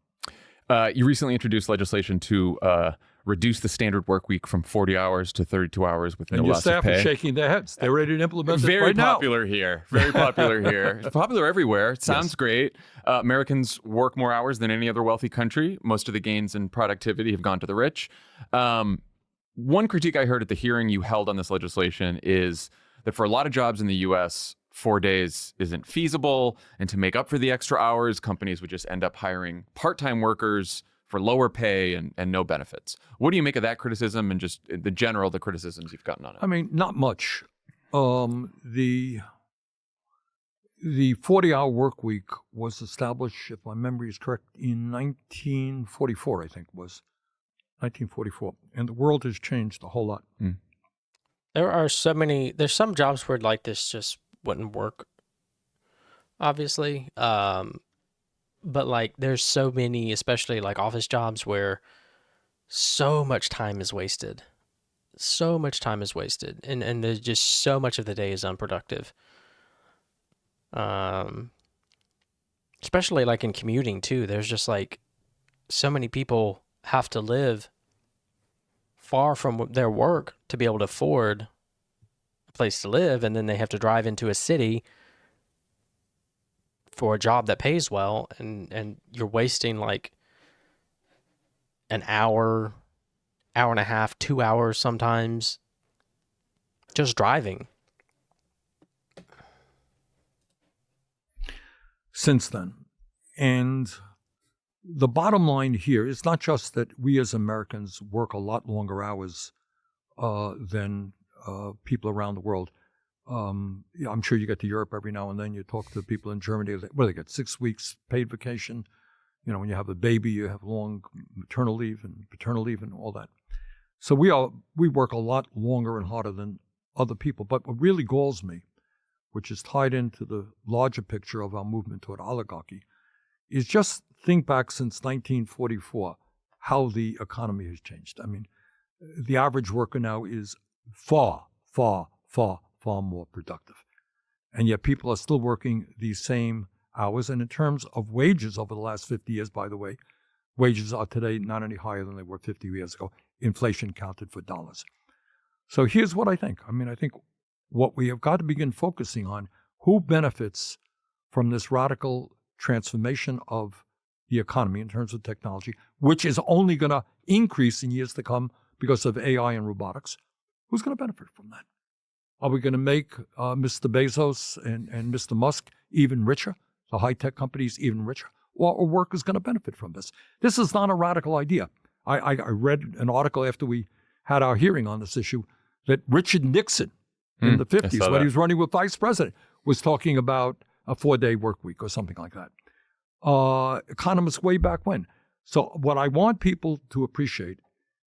You recently introduced legislation to reduce the standard work week from 40 hours to 32 hours with no And your loss of staff pay. is shaking their heads. They're ready to implement it Very right now. popular here. Very popular here. It's popular everywhere. It sounds great. Americans work more hours than any other wealthy country. Most of the gains in productivity have gone to the rich. One critique I heard at the hearing you held on this legislation is that for a lot of jobs in the U.S., 4 days isn't feasible. And to make up for the extra hours, companies would just end up hiring part-time workers for lower pay and no benefits. What do you make of that criticism and just the criticisms you've gotten on it? I mean, not much. The 40-hour work week was established, if my memory is correct, in 1944, I think it was. 1944. And the world has changed a whole lot. There's some jobs where like this just wouldn't work, obviously. But like there's so many, especially like office jobs where so much time is wasted. So much time is wasted. And there's just so much of the day is unproductive. Especially like in commuting too. There's just like so many people have to live far from their work to be able to afford a place to live, and then they have to drive into a city for a job that pays well, and you're wasting like an hour and a half, 2 hours sometimes just driving. Since then. And the bottom line here is not just that we as Americans work a lot longer hours than people around the world. I'm sure you get to Europe every now and then. You talk to people in Germany. They get 6 weeks paid vacation. You know, when you have a baby, you have long maternal leave and paternal leave and all that. So we work a lot longer and harder than other people. But what really galls me, which is tied into the larger picture of our movement toward oligarchy, is just think back since 1944, how the economy has changed. I mean, the average worker now is far, far, far, far more productive. And yet people are still working these same hours. And in terms of wages over the last 50 years, by the way, wages are today not any higher than they were 50 years ago. Inflation counted for dollars. So here's what I think. I mean, I think what we have got to begin focusing on, who benefits from this radical transformation of the economy in terms of technology, which is only going to increase in years to come because of AI and robotics. Who's going to benefit from that? Are we going to make Mr. Bezos and Mr. Musk even richer, the high-tech companies even richer? Or are workers going to benefit from this? This is not a radical idea. I read an article after we had our hearing on this issue that Richard Nixon in the 50s, when he was running with vice president, was talking about a 4-day work week or something like that. Economists way back when. So what I want people to appreciate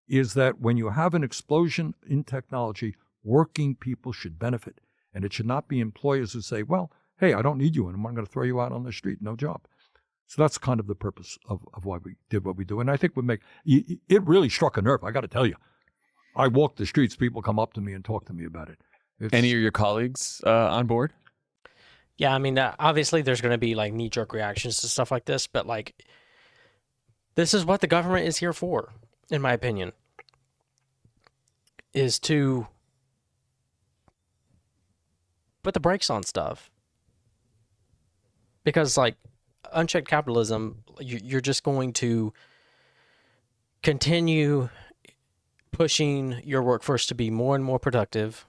is that when you have an explosion in technology, working people should benefit. And it should not be employers who say, well, hey, I don't need you anymore. I'm going to throw you out on the street. No job. So that's kind of the purpose of why we did what we do. And I think it really struck a nerve. I got to tell you, I walk the streets. People come up to me and talk to me about it. Any of your colleagues on board? Yeah, I mean, obviously there's going to be like knee-jerk reactions to stuff like this, but like this is what the government is here for, in my opinion, is to put the brakes on stuff. Because like unchecked capitalism, you're just going to continue pushing your workforce to be more and more productive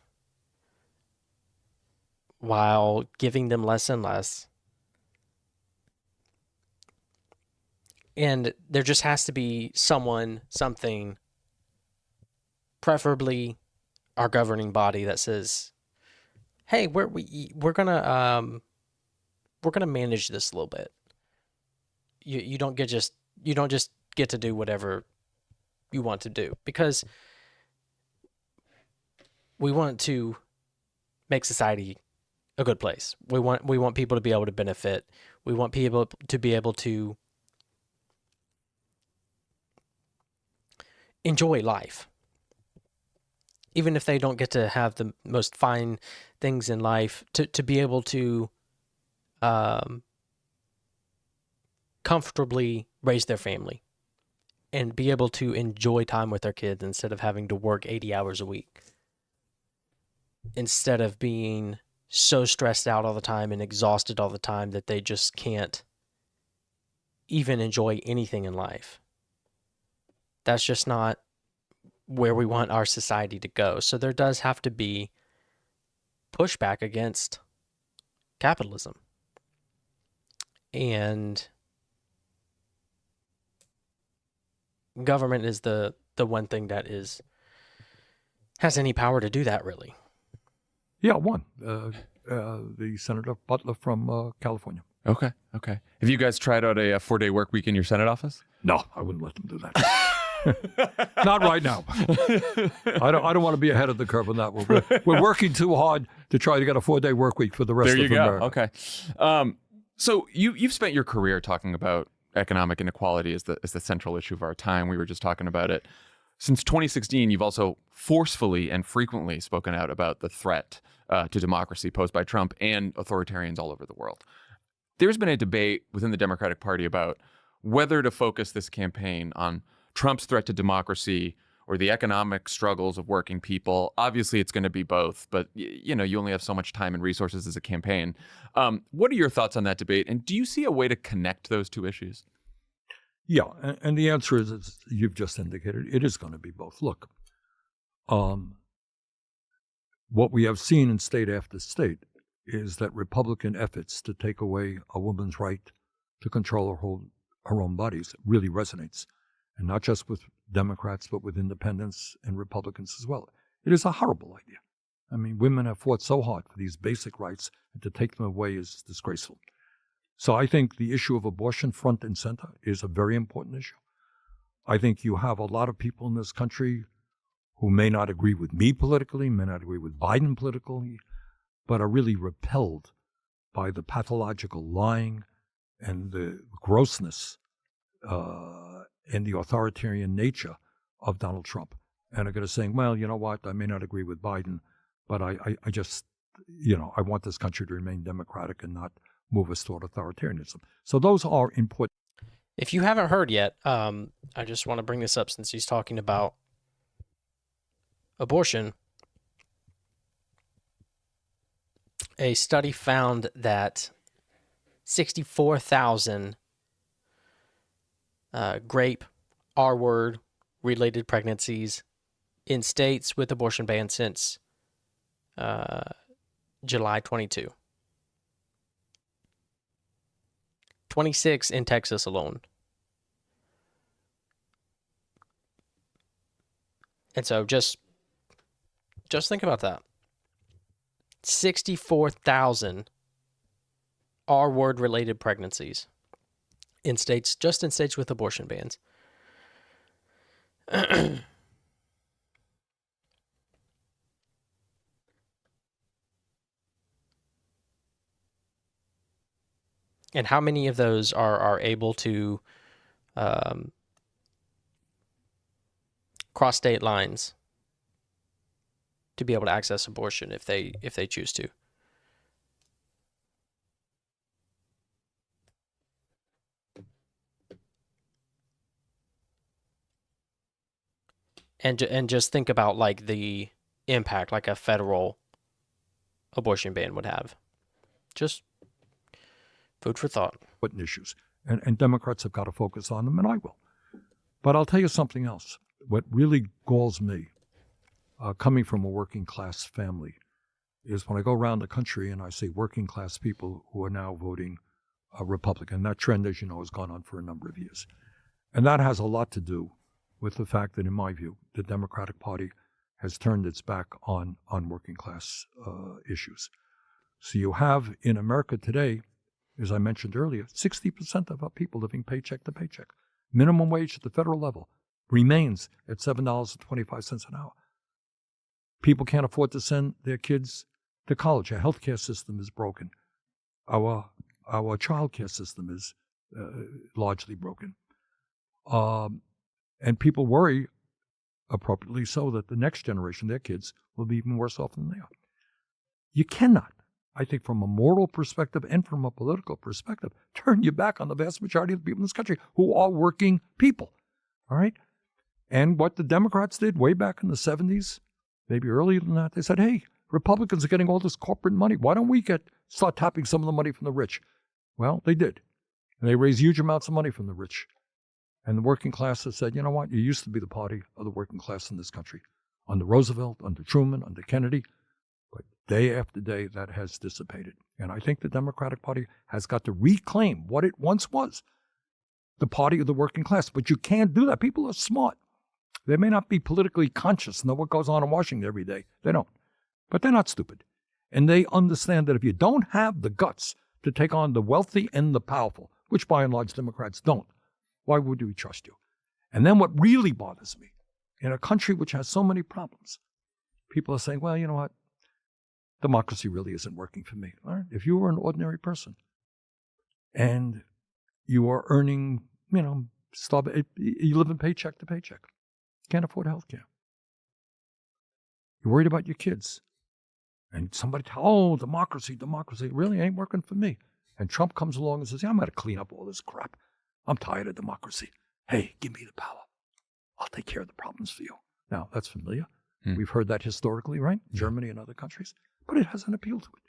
while giving them less and less. And there just has to be something, preferably our governing body, that says, hey, we're gonna manage this a little bit. You don't just get to do whatever you want to do, because we want to make society a good place. We want people to be able to benefit. We want people to be able to enjoy life, even if they don't get to have the most fine things in life. To be able to comfortably raise their family and be able to enjoy time with their kids instead of having to work 80 hours a week, instead of being so stressed out all the time and exhausted all the time that they just can't even enjoy anything in life. That's just not where we want our society to go. So there does have to be pushback against capitalism. And government is the one thing that has any power to do that, really. Yeah, one. The Senator Butler from California. Okay. Have you guys tried out a 4-day work week in your Senate office? No, I wouldn't let them do that. Not right now. I don't want to be ahead of the curve on that one. We're working too hard to try to get a 4-day work week for the rest of America. Okay. So you've spent your career talking about economic inequality as the central issue of our time. We were just talking about it. Since 2016, you've also forcefully and frequently spoken out about the threat to democracy posed by Trump and authoritarians all over the world. There's been a debate within the Democratic Party about whether to focus this campaign on Trump's threat to democracy or the economic struggles of working people. Obviously, it's going to be both, but you only have so much time and resources as a campaign. What are your thoughts on that debate? And do you see a way to connect those two issues? Yeah, and the answer is, as you've just indicated, it is going to be both. Look, what we have seen in state after state is that Republican efforts to take away a woman's right to control her own bodies really resonates, and not just with Democrats, but with independents and Republicans as well. It is a horrible idea. I mean, women have fought so hard for these basic rights, and to take them away is disgraceful. So I think the issue of abortion front and center is a very important issue. I think you have a lot of people in this country who may not agree with me politically, may not agree with Biden politically, but are really repelled by the pathological lying and the grossness and the authoritarian nature of Donald Trump. And are going to say, well, you know what, I may not agree with Biden, but I just, I want this country to remain democratic and not move us toward authoritarianism. So those are important. If you haven't heard yet, I just want to bring this up since he's talking about abortion. A study found that 64,000 grape, R-word related pregnancies in states with abortion bans since July 22. 26 in Texas alone. And so just think about that. 64,000 R-word related pregnancies in states with abortion bans. And how many of those are able to cross state lines to be able to access abortion if they choose to? And just think about like the impact like a federal abortion ban would have. Just food for thought. Important issues. And Democrats have got to focus on them, and I will. But I'll tell you something else. What really galls me, coming from a working class family, is when I go around the country and I see working class people who are now voting Republican. That trend, as you know, has gone on for a number of years. And that has a lot to do with the fact that, in my view, the Democratic Party has turned its back on working class issues. So you have in America today, as I mentioned earlier, 60% of our people living paycheck to paycheck. Minimum wage at the federal level, remains at $7.25 an hour. People can't afford to send their kids to college. Our healthcare system is broken. Our child care system is largely broken. And people worry, appropriately so, that the next generation, their kids, will be even worse off than they are. You cannot, I think, from a moral perspective and from a political perspective, turn your back on the vast majority of the people in this country who are working people. All right? And what the Democrats did way back in the 70s, maybe earlier than that, they said, hey, Republicans are getting all this corporate money. Why don't we start tapping some of the money from the rich? Well, they did. And they raised huge amounts of money from the rich. And the working class has said, you know what? You used to be the party of the working class in this country. Under Roosevelt, under Truman, under Kennedy. But day after day, that has dissipated. And I think the Democratic Party has got to reclaim what it once was, the party of the working class. But you can't do that. People are smart. They may not be politically conscious, know what goes on in Washington every day. They don't. But they're not stupid. And they understand that if you don't have the guts to take on the wealthy and the powerful, which by and large Democrats don't, why would we trust you? And then what really bothers me, in a country which has so many problems, people are saying, well, you know what? Democracy really isn't working for me. All right? If you were an ordinary person and you are earning, you live in paycheck to paycheck, can't afford health care. You're worried about your kids. And somebody democracy really ain't working for me. And Trump comes along and says, yeah, I'm going to clean up all this crap. I'm tired of democracy. Hey, give me the power. I'll take care of the problems for you. Now, that's familiar. We've heard that historically, right? Germany and other countries. But it has an appeal to it.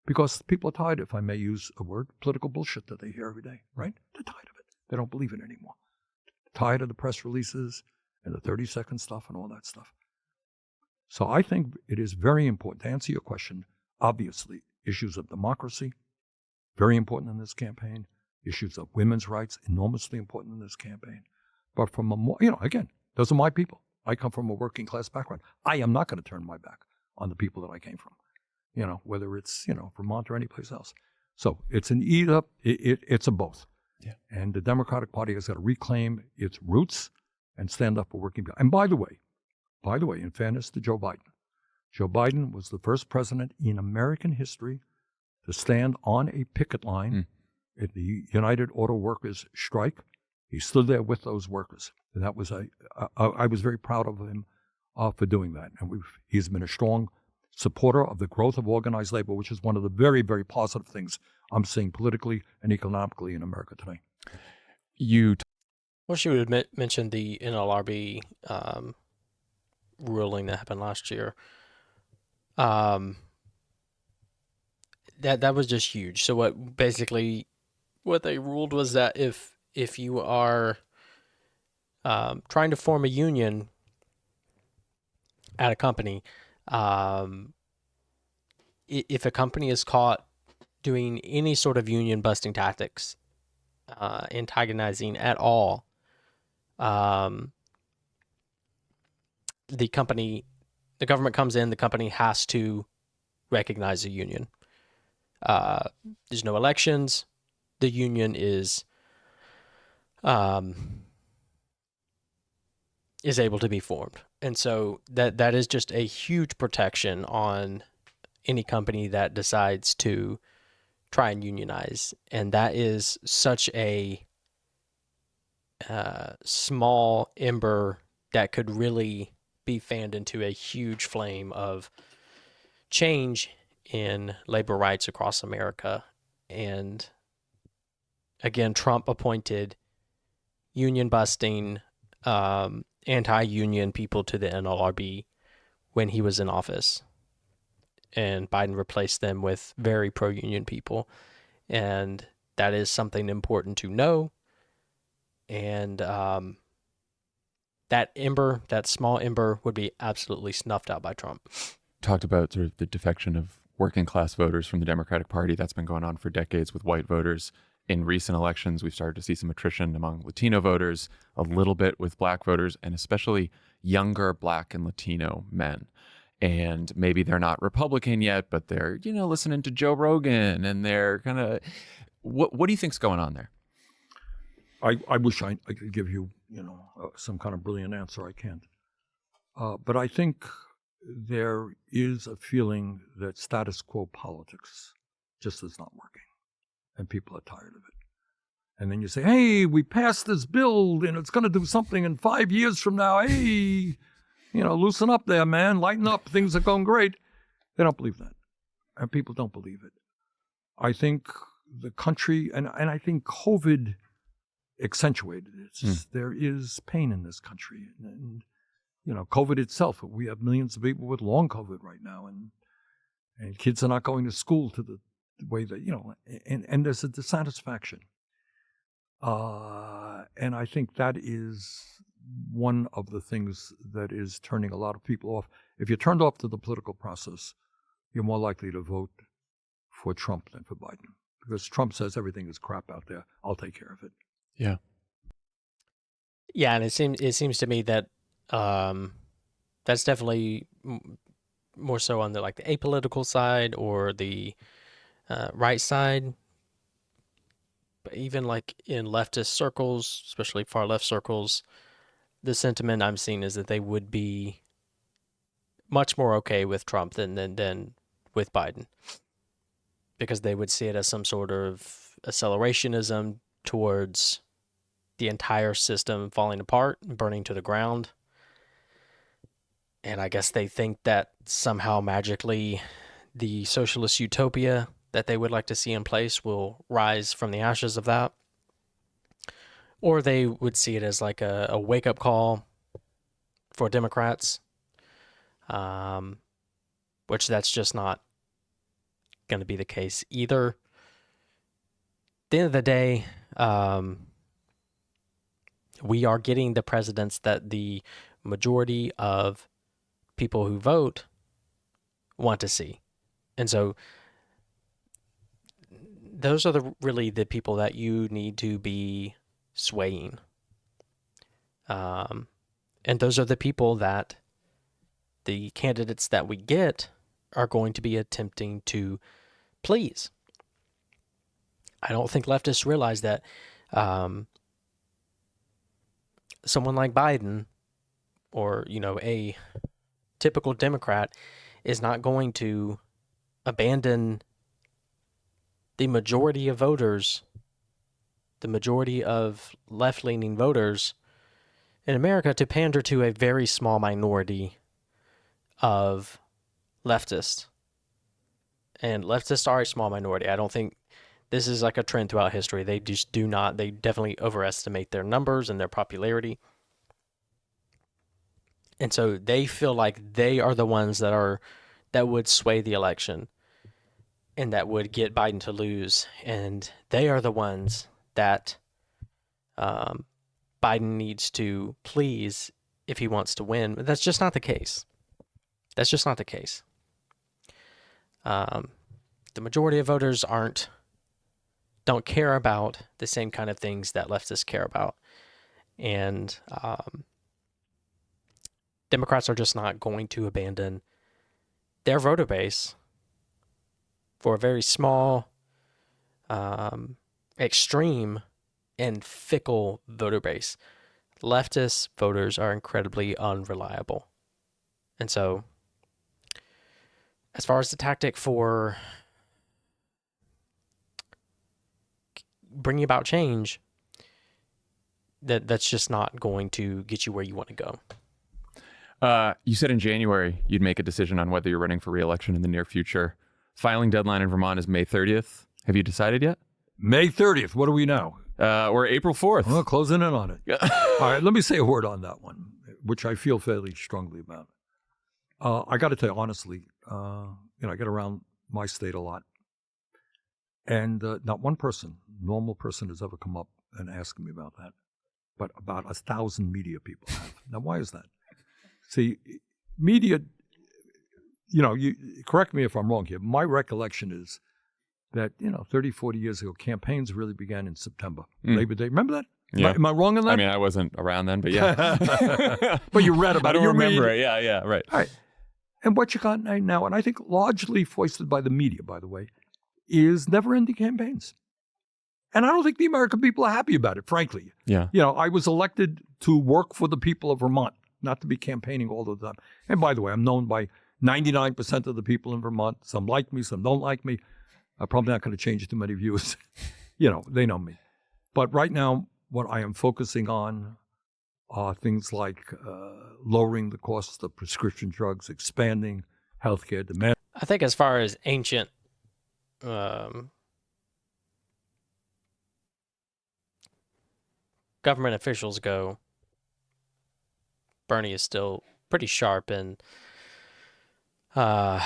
Because people are tired, if I may use a word, political bullshit that they hear every day, right? They're tired of it. They don't believe it anymore. They're tired of the press releases and the 30-second stuff and all that stuff. So I think it is very important to answer your question. Obviously, issues of democracy, very important in this campaign. Issues of women's rights, enormously important in this campaign. But from again, those are my people. I come from a working class background. I am not going to turn my back on the people that I came from, whether it's, Vermont or any place else. So it's an eat up, it's a both. Yeah. And the Democratic Party has got to reclaim its roots and stand up for working people. And by the way, in fairness to Joe Biden was the first president in American history to stand on a picket line at the United Auto Workers strike. He stood there with those workers. And that was I was very proud of him for doing that. And he's been a strong supporter of the growth of organized labor, which is one of the very, very positive things I'm seeing politically and economically in America today. Well, she would mention the NLRB ruling that happened last year. That was just huge. So what they ruled was that if you are trying to form a union at a company, if a company is caught doing any sort of union busting tactics, antagonizing at all, the government comes in, the company has to recognize a union. There's no elections. The union is able to be formed. And so that is just a huge protection on any company that decides to try and unionize. And that is such a small ember that could really be fanned into a huge flame of change in labor rights across America. And again, Trump appointed union busting, anti-union people to the NLRB when he was in office. And Biden replaced them with very pro-union people. And that is something important to know. And that small ember would be absolutely snuffed out by Trump. Talked about sort of the defection of working class voters from the Democratic Party. That's been going on for decades with white voters. In recent elections, we've started to see some attrition among Latino voters, a little bit with black voters, and especially younger black and Latino men. And maybe they're not Republican yet, but they're, listening to Joe Rogan, and they're kind of, what do you think's going on there? I wish I could give you, some kind of brilliant answer. I can't. But I think there is a feeling that status quo politics just is not working, and people are tired of it. And then you say, hey, we passed this bill, and it's going to do something in 5 years from now. Hey, loosen up there, man. Lighten up. Things are going great. They don't believe that. And people don't believe it. I think the country, and I think COVID accentuated it. There is pain in this country. And COVID itself, we have millions of people with long COVID right now, and kids are not going to school to the way that, and there's a dissatisfaction. And I think that is one of the things that is turning a lot of people off. If you're turned off to the political process, you're more likely to vote for Trump than for Biden. Because Trump says everything is crap out there. I'll take care of it. Yeah. Yeah, and it seems to me that that's definitely more so on the apolitical side or the right side. But even in leftist circles, especially far left circles, the sentiment I'm seeing is that they would be much more okay with Trump than with Biden, because they would see it as some sort of accelerationism towards the entire system falling apart and burning to the ground. And I guess they think that somehow magically the socialist utopia that they would like to see in place will rise from the ashes of that. Or they would see it as a wake-up call for Democrats, which that's just not going to be the case either. At the end of the day, we are getting the presidents that the majority of people who vote want to see. And so those are really the people that you need to be swaying. And those are the people that the candidates that we get are going to be attempting to please. I don't think leftists realize that someone like Biden or, a typical Democrat is not going to abandon the majority of voters, the majority of left-leaning voters in America to pander to a very small minority of leftists. And leftists are a small minority. I don't think this is a trend throughout history. They just do not, they definitely overestimate their numbers and their popularity. And so they feel like they are the ones that would sway the election and that would get Biden to lose. And they are the ones that Biden needs to please if he wants to win. But that's just not the case. That's just not the case. The majority of voters don't care about the same kind of things that leftists care about. And Democrats are just not going to abandon their voter base for a very small, extreme, and fickle voter base. Leftist voters are incredibly unreliable. And so, as far as the tactic for bringing about change, that's just not going to get you where you want to go. You said in January you'd make a decision on whether you're running for re-election in the near future. Filing deadline in Vermont is May 30th. Have you decided yet? May 30th. What do we know? Or April 4th. Well, closing in on it. All right, let me say a word on that one, which I feel fairly strongly about. I got to tell you honestly, I get around my state a lot, and not one normal person, has ever come up and asked me about that, but about 1,000 media people have. Now, why is that? See, media, you correct me if I'm wrong here. My recollection is that, 30, 40 years ago, campaigns really began in September, Labor Day. Remember that? Yeah. Am I wrong on that? I mean, I wasn't around then, but yeah. But you read about I it. don't remember it. Yeah, right. All right. And what you got now, and I think largely foisted by the media, by the way, is never-ending campaigns. And I don't think the American people are happy about it, frankly. Yeah. I was elected to work for the people of Vermont, not to be campaigning all the time. And by the way, I'm known by 99% of the people in Vermont. Some like me, some don't like me. I'm probably not going to change too many views. They know me. But right now, what I am focusing on are things like lowering the cost of prescription drugs, expanding healthcare demand. I think as far as ancient government officials go, Bernie is still pretty sharp and an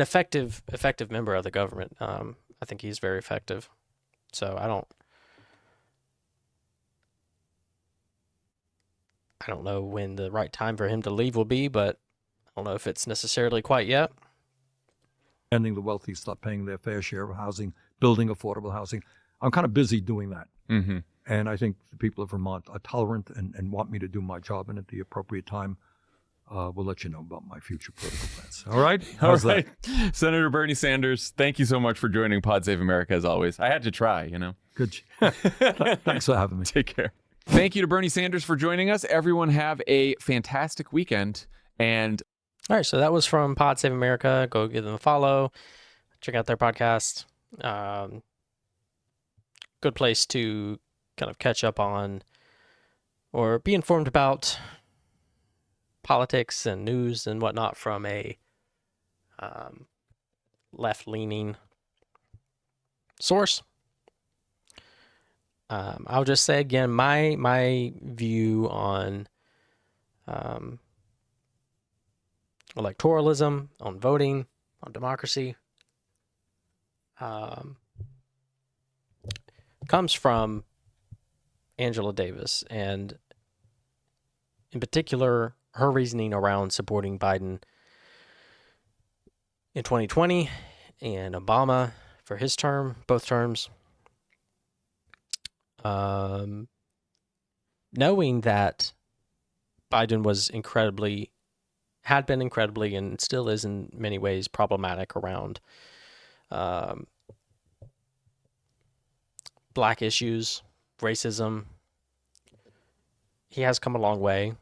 effective member of the government. I think he's very effective. So I don't know when the right time for him to leave will be, but I don't know if it's necessarily quite yet. Ending the wealthy stop paying their fair share of housing, building affordable housing. I'm kind of busy doing that. Mm-hmm. And I think the people of Vermont are tolerant and want me to do my job. And at the appropriate time, we'll let you know about my future political plans. All right? How's All right. Senator Bernie Sanders, thank you so much for joining Pod Save America as always. I had to try, Good. Thanks for having me. Take care. Thank you to Bernie Sanders for joining us. Everyone have a fantastic weekend. And all right, so that was from Pod Save America. Go give them a follow. Check out their podcast. Good place to kind of catch up on or be informed about politics and news and whatnot from a left-leaning source. I'll just say again, my view on electoralism, on voting, on democracy, comes from Angela Davis, and in particular, her reasoning around supporting Biden in 2020 and Obama for his term, both terms. Knowing that Biden had been incredibly, and still is in many ways problematic around Black issues, racism. He has come a long way.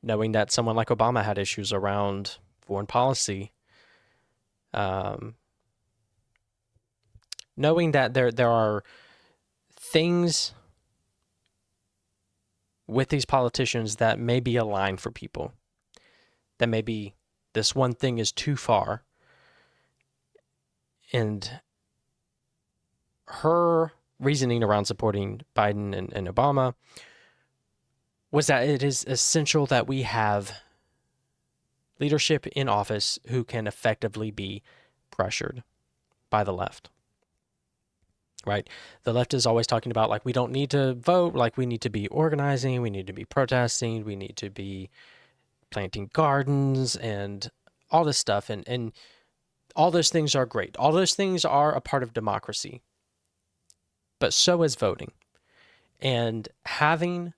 Knowing that someone like Obama had issues around foreign policy. Knowing that there are things with these politicians that may be a line for people, that maybe this one thing is too far. And her reasoning around supporting Biden and Obama was that it is essential that we have leadership in office who can effectively be pressured by the left. Right? The left is always talking about, like, we don't need to vote, like, we need to be organizing, we need to be protesting, we need to be planting gardens and all this stuff. And all those things are great. All those things are a part of democracy. But so is voting. And having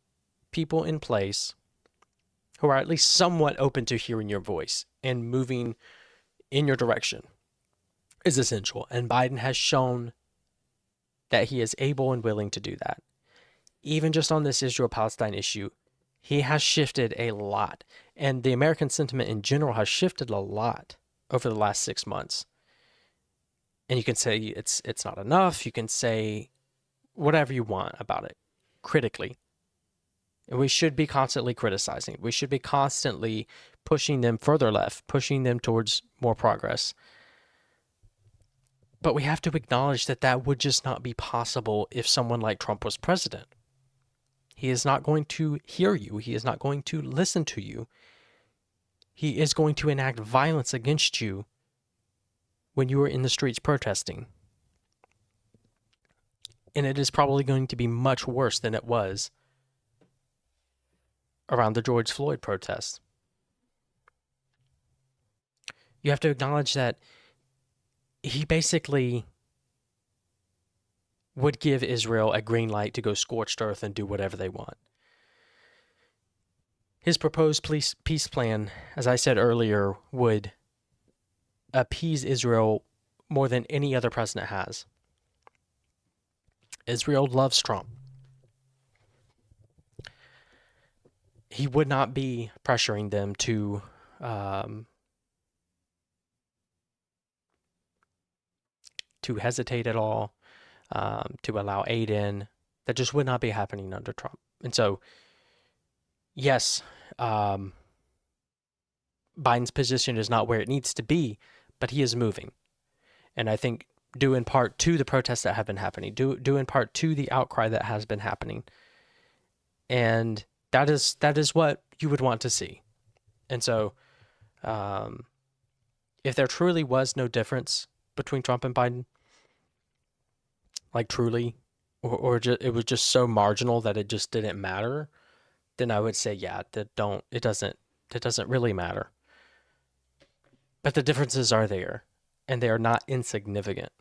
people in place who are at least somewhat open to hearing your voice and moving in your direction is essential. And Biden has shown that he is able and willing to do that. Even just on this Israel-Palestine issue, he has shifted a lot. And the American sentiment in general has shifted a lot over the last 6 months. And you can say it's not enough. You can say whatever you want about it critically. And we should be constantly criticizing. We should be constantly pushing them further left, pushing them towards more progress. But we have to acknowledge that that would just not be possible if someone like Trump was president. He is not going to hear you. He is not going to listen to you. He is going to enact violence against you when you are in the streets protesting. And it is probably going to be much worse than it was around the George Floyd protests. You have to acknowledge that he basically would give Israel a green light to go scorched earth and do whatever they want. His proposed peace plan, as I said earlier, would appease Israel more than any other president has. Israel loves Trump. He would not be pressuring them to hesitate at all, to allow aid in. That just would not be happening under Trump. And so, yes, Biden's position is not where it needs to be, but he is moving. And I think due in part to the protests that have been happening, due in part to the outcry that has been happening. And that is what you would want to see. And so, if there truly was no difference between Trump and Biden, like truly, or it was just so marginal that it just didn't matter, then I would say, yeah, it doesn't really matter. But the differences are there, and they are not insignificant.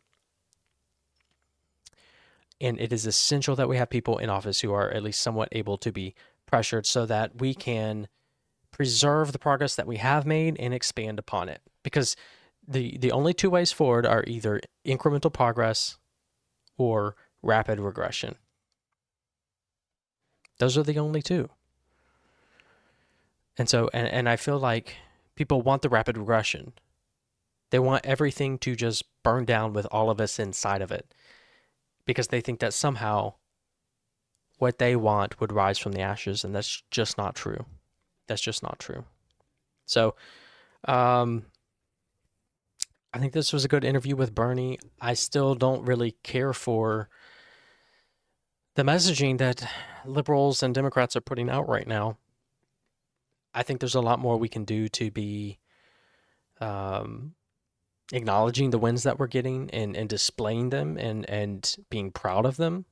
And it is essential that we have people in office who are at least somewhat able to be pressured so that we can preserve the progress that we have made and expand upon it. Because the only two ways forward are either incremental progress or rapid regression. Those are the only two. And so, and I feel like people want the rapid regression. They want everything to just burn down with all of us inside of it, because they think that somehow what they want would rise from the ashes, and that's just not true. That's just not true. So, I think this was a good interview with Bernie. I still don't really care for the messaging that liberals and Democrats are putting out right now. I think there's a lot more we can do to be acknowledging the wins that we're getting and displaying them and being proud of them.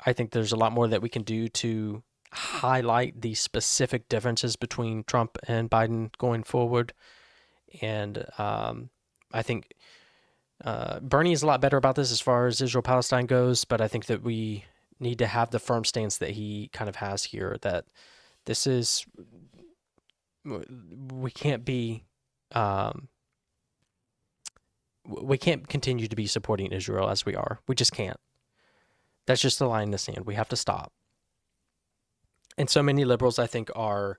I think there's a lot more that we can do to highlight the specific differences between Trump and Biden going forward. And I think Bernie is a lot better about this as far as Israel-Palestine goes, but I think that we need to have the firm stance that he kind of has here, that this is, we can't be, we can't continue to be supporting Israel as we are. We just can't. That's just the line in the sand. We have to stop. And so many liberals, I think, are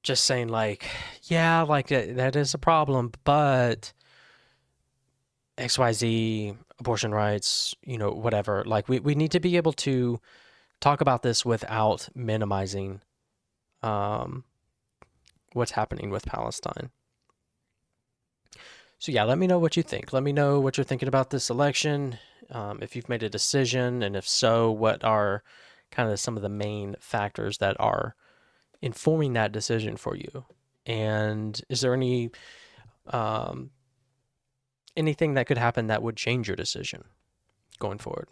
just saying like, yeah, like that is a problem, but XYZ, abortion rights, whatever. Like we need to be able to talk about this without minimizing what's happening with Palestine. So yeah, let me know what you think. Let me know what you're thinking about this election. If you've made a decision, and if so, what are kind of some of the main factors that are informing that decision for you? And is there anything that could happen that would change your decision going forward?